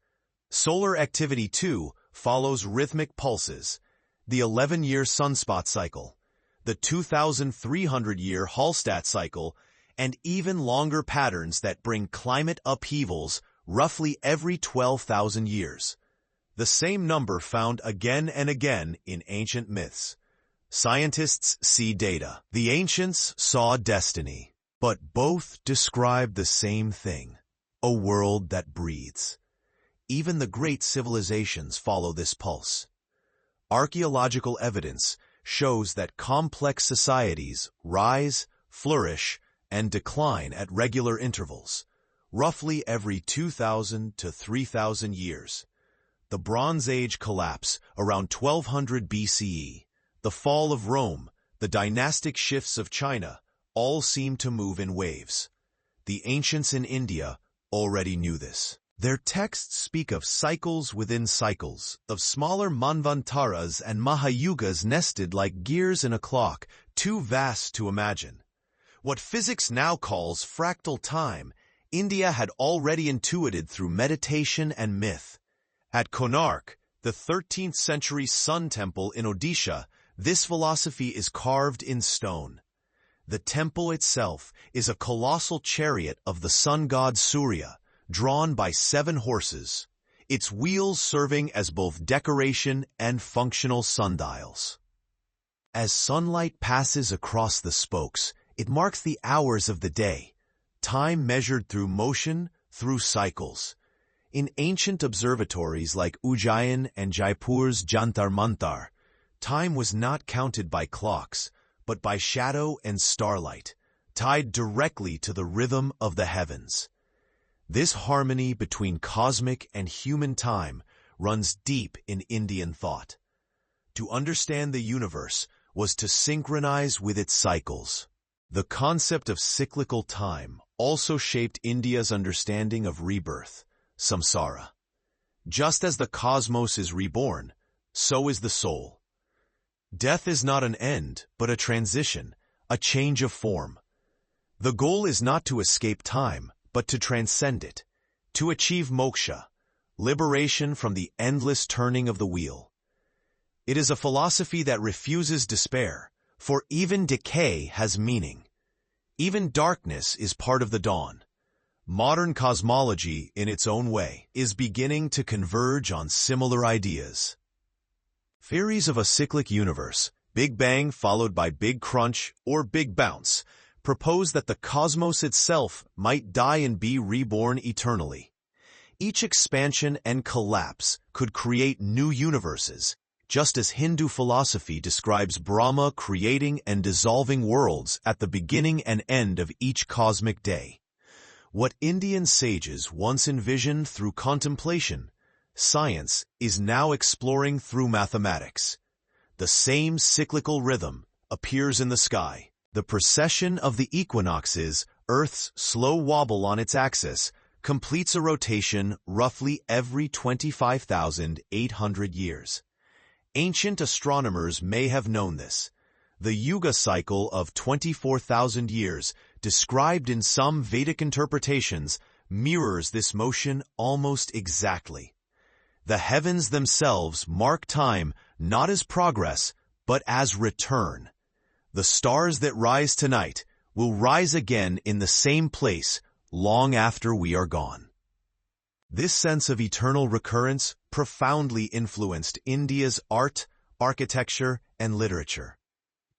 Solar activity, too, follows rhythmic pulses: the 11-year sunspot cycle, the 2,300-year Hallstatt cycle, and even longer patterns that bring climate upheavals roughly every 12,000 years. The same number found again and again in ancient myths. Scientists see data. The ancients saw destiny. But both describe the same thing: a world that breathes. Even the great civilizations follow this pulse. Archaeological evidence shows that complex societies rise, flourish, and decline at regular intervals, roughly every 2,000 to 3,000 years. The Bronze Age collapse around 1200 BCE, the fall of Rome, the dynastic shifts of China, all seem to move in waves. The ancients in India already knew this. Their texts speak of cycles within cycles, of smaller manvantaras and mahayugas nested like gears in a clock, too vast to imagine. What physics now calls fractal time, India had already intuited through meditation and myth. At Konark, the 13th century sun temple in Odisha, this philosophy is carved in stone. The temple itself is a colossal chariot of the sun god Surya, drawn by 7 horses, its wheels serving as both decoration and functional sundials. As sunlight passes across the spokes, it marks the hours of the day, time measured through motion, through cycles. In ancient observatories like Ujjain and Jaipur's Jantar Mantar, time was not counted by clocks, but by shadow and starlight, tied directly to the rhythm of the heavens. This harmony between cosmic and human time runs deep in Indian thought. To understand the universe was to synchronize with its cycles. The concept of cyclical time also shaped India's understanding of rebirth, samsara. Just as the cosmos is reborn, so is the soul. Death is not an end, but a transition, a change of form. The goal is not to escape time, but to transcend it, to achieve moksha, liberation from the endless turning of the wheel. It is a philosophy that refuses despair, for even decay has meaning. Even darkness is part of the dawn. Modern cosmology, in its own way, is beginning to converge on similar ideas. Theories of a cyclic universe, Big Bang followed by Big Crunch or Big Bounce, propose that the cosmos itself might die and be reborn eternally. Each expansion and collapse could create new universes, just as Hindu philosophy describes Brahma creating and dissolving worlds at the beginning and end of each cosmic day. What Indian sages once envisioned through contemplation, science is now exploring through mathematics. The same cyclical rhythm appears in the sky. The precession of the equinoxes, Earth's slow wobble on its axis, completes a rotation roughly every 25,800 years. Ancient astronomers may have known this. The Yuga cycle of 24,000 years, described in some Vedic interpretations, mirrors this motion almost exactly. The heavens themselves mark time not as progress, but as return. The stars that rise tonight will rise again in the same place long after we are gone. This sense of eternal recurrence profoundly influenced India's art, architecture, and literature.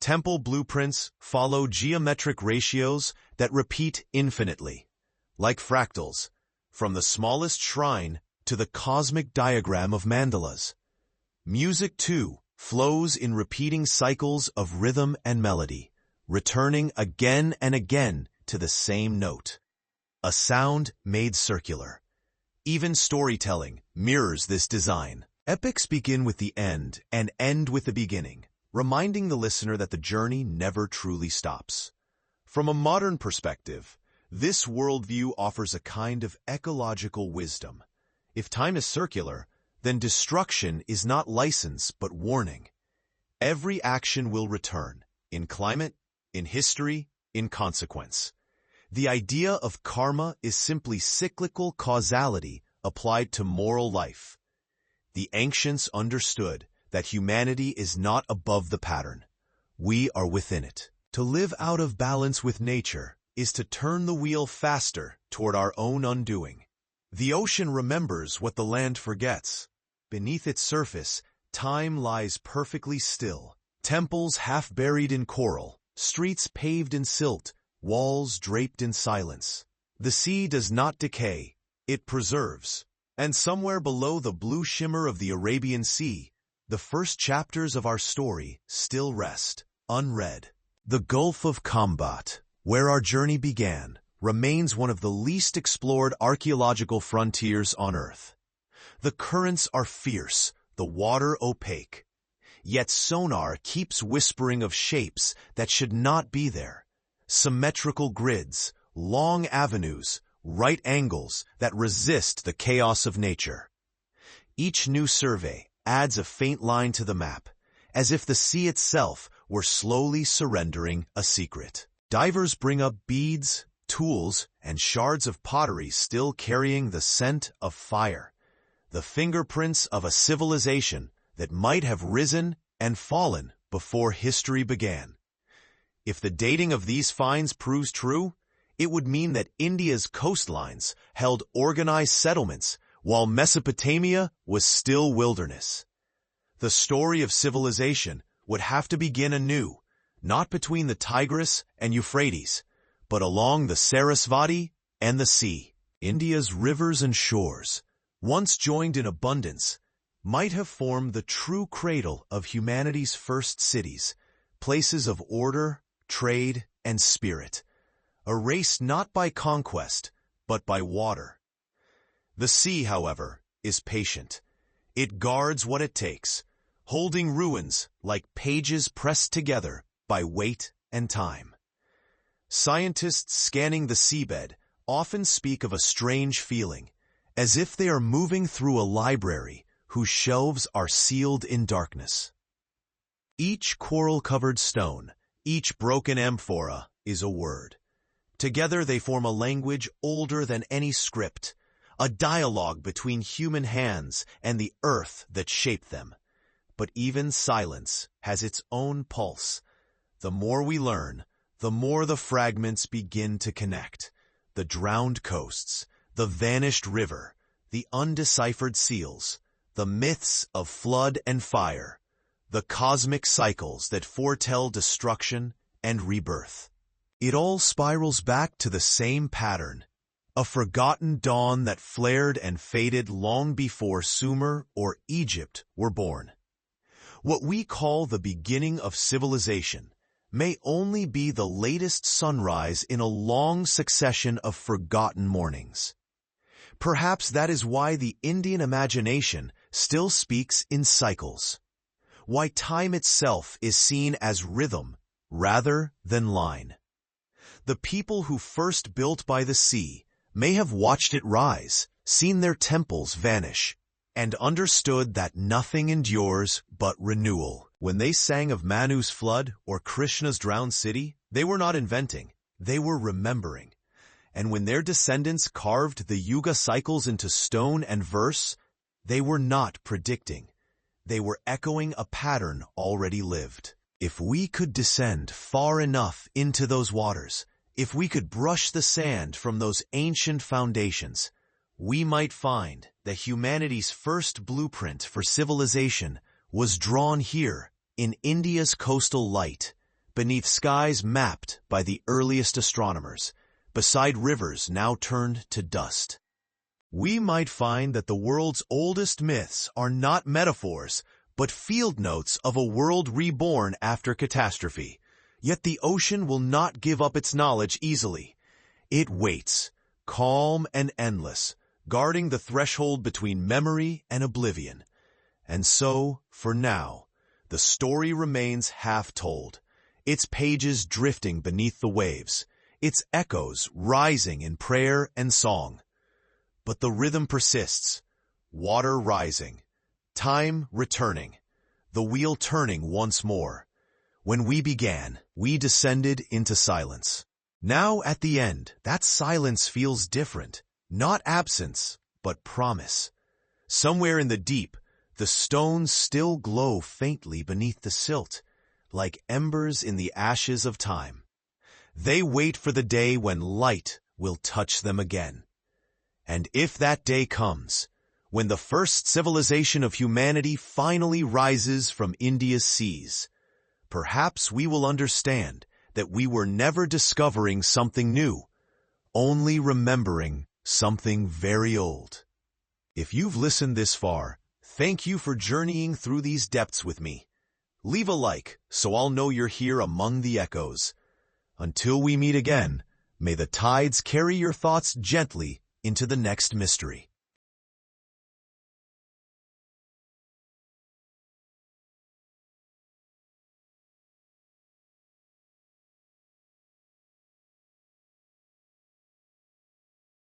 Temple blueprints follow geometric ratios that repeat infinitely, like fractals, from the smallest shrine to the cosmic diagram of mandalas. Music, too, flows in repeating cycles of rhythm and melody, returning again and again to the same note. A sound made circular. Even storytelling mirrors this design. Epics begin with the end and end with the beginning, reminding the listener that the journey never truly stops. From a modern perspective, this worldview offers a kind of ecological wisdom. If time is circular, then destruction is not license but warning. Every action will return, in climate, in history, in consequence. The idea of karma is simply cyclical causality applied to moral life. The ancients understood that humanity is not above the pattern. We are within it. To live out of balance with nature is to turn the wheel faster toward our own undoing. The ocean remembers what the land forgets. Beneath its surface, time lies perfectly still. Temples half buried in coral, streets paved in silt, walls draped in silence. The sea does not decay, it preserves. And somewhere below the blue shimmer of the Arabian Sea, the first chapters of our story still rest, unread. The Gulf of Combat, where our journey began, remains one of the least explored archaeological frontiers on Earth. The currents are fierce, the water opaque. Yet sonar keeps whispering of shapes that should not be there. Symmetrical grids, long avenues, right angles that resist the chaos of nature. Each new survey adds a faint line to the map, as if the sea itself were slowly surrendering a secret. Divers bring up beads, tools, and shards of pottery still carrying the scent of fire, the fingerprints of a civilization that might have risen and fallen before history began. If the dating of these finds proves true, it would mean that India's coastlines held organized settlements while Mesopotamia was still wilderness. The story of civilization would have to begin anew, not between the Tigris and Euphrates, but along the Saraswati and the sea. India's rivers and shores, once joined in abundance, might have formed the true cradle of humanity's first cities, places of order, trade, and spirit, erased not by conquest, but by water. The sea, however, is patient. It guards what it takes, holding ruins like pages pressed together by weight and time. Scientists scanning the seabed often speak of a strange feeling, as if they are moving through a library whose shelves are sealed in darkness. Each coral-covered stone, each broken amphora, is a word. Together they form a language older than any script, a dialogue between human hands and the earth that shaped them. But even silence has its own pulse. The more we learn, the more the fragments begin to connect. The drowned coasts, the vanished river, the undeciphered seals, the myths of flood and fire, the cosmic cycles that foretell destruction and rebirth. It all spirals back to the same pattern, a forgotten dawn that flared and faded long before Sumer or Egypt were born. What we call the beginning of civilization may only be the latest sunrise in a long succession of forgotten mornings. Perhaps that is why the Indian imagination still speaks in cycles, why time itself is seen as rhythm rather than line. The people who first built by the sea may have watched it rise, seen their temples vanish, and understood that nothing endures but renewal. When they sang of Manu's flood or Krishna's drowned city, they were not inventing, they were remembering. And when their descendants carved the yuga cycles into stone and verse, they were not predicting. They were echoing a pattern already lived. If we could descend far enough into those waters, if we could brush the sand from those ancient foundations, we might find that humanity's first blueprint for civilization was drawn here in India's coastal light, beneath skies mapped by the earliest astronomers, beside rivers now turned to dust. We might find that the world's oldest myths are not metaphors, but field notes of a world reborn after catastrophe. Yet the ocean will not give up its knowledge easily. It waits, calm and endless, guarding the threshold between memory and oblivion. And so, for now, the story remains half told, its pages drifting beneath the waves, its echoes rising in prayer and song. But the rhythm persists, water rising, time returning, the wheel turning once more. When we began, we descended into silence. Now at the end, that silence feels different, not absence, but promise. Somewhere in the deep, the stones still glow faintly beneath the silt, like embers in the ashes of time. They wait for the day when light will touch them again. And if that day comes, when the first civilization of humanity finally rises from India's seas, perhaps we will understand that we were never discovering something new, only remembering something very old. If you've listened this far, thank you for journeying through these depths with me. Leave a like so I'll know you're here among the echoes. Until we meet again, may the tides carry your thoughts gently into the next mystery.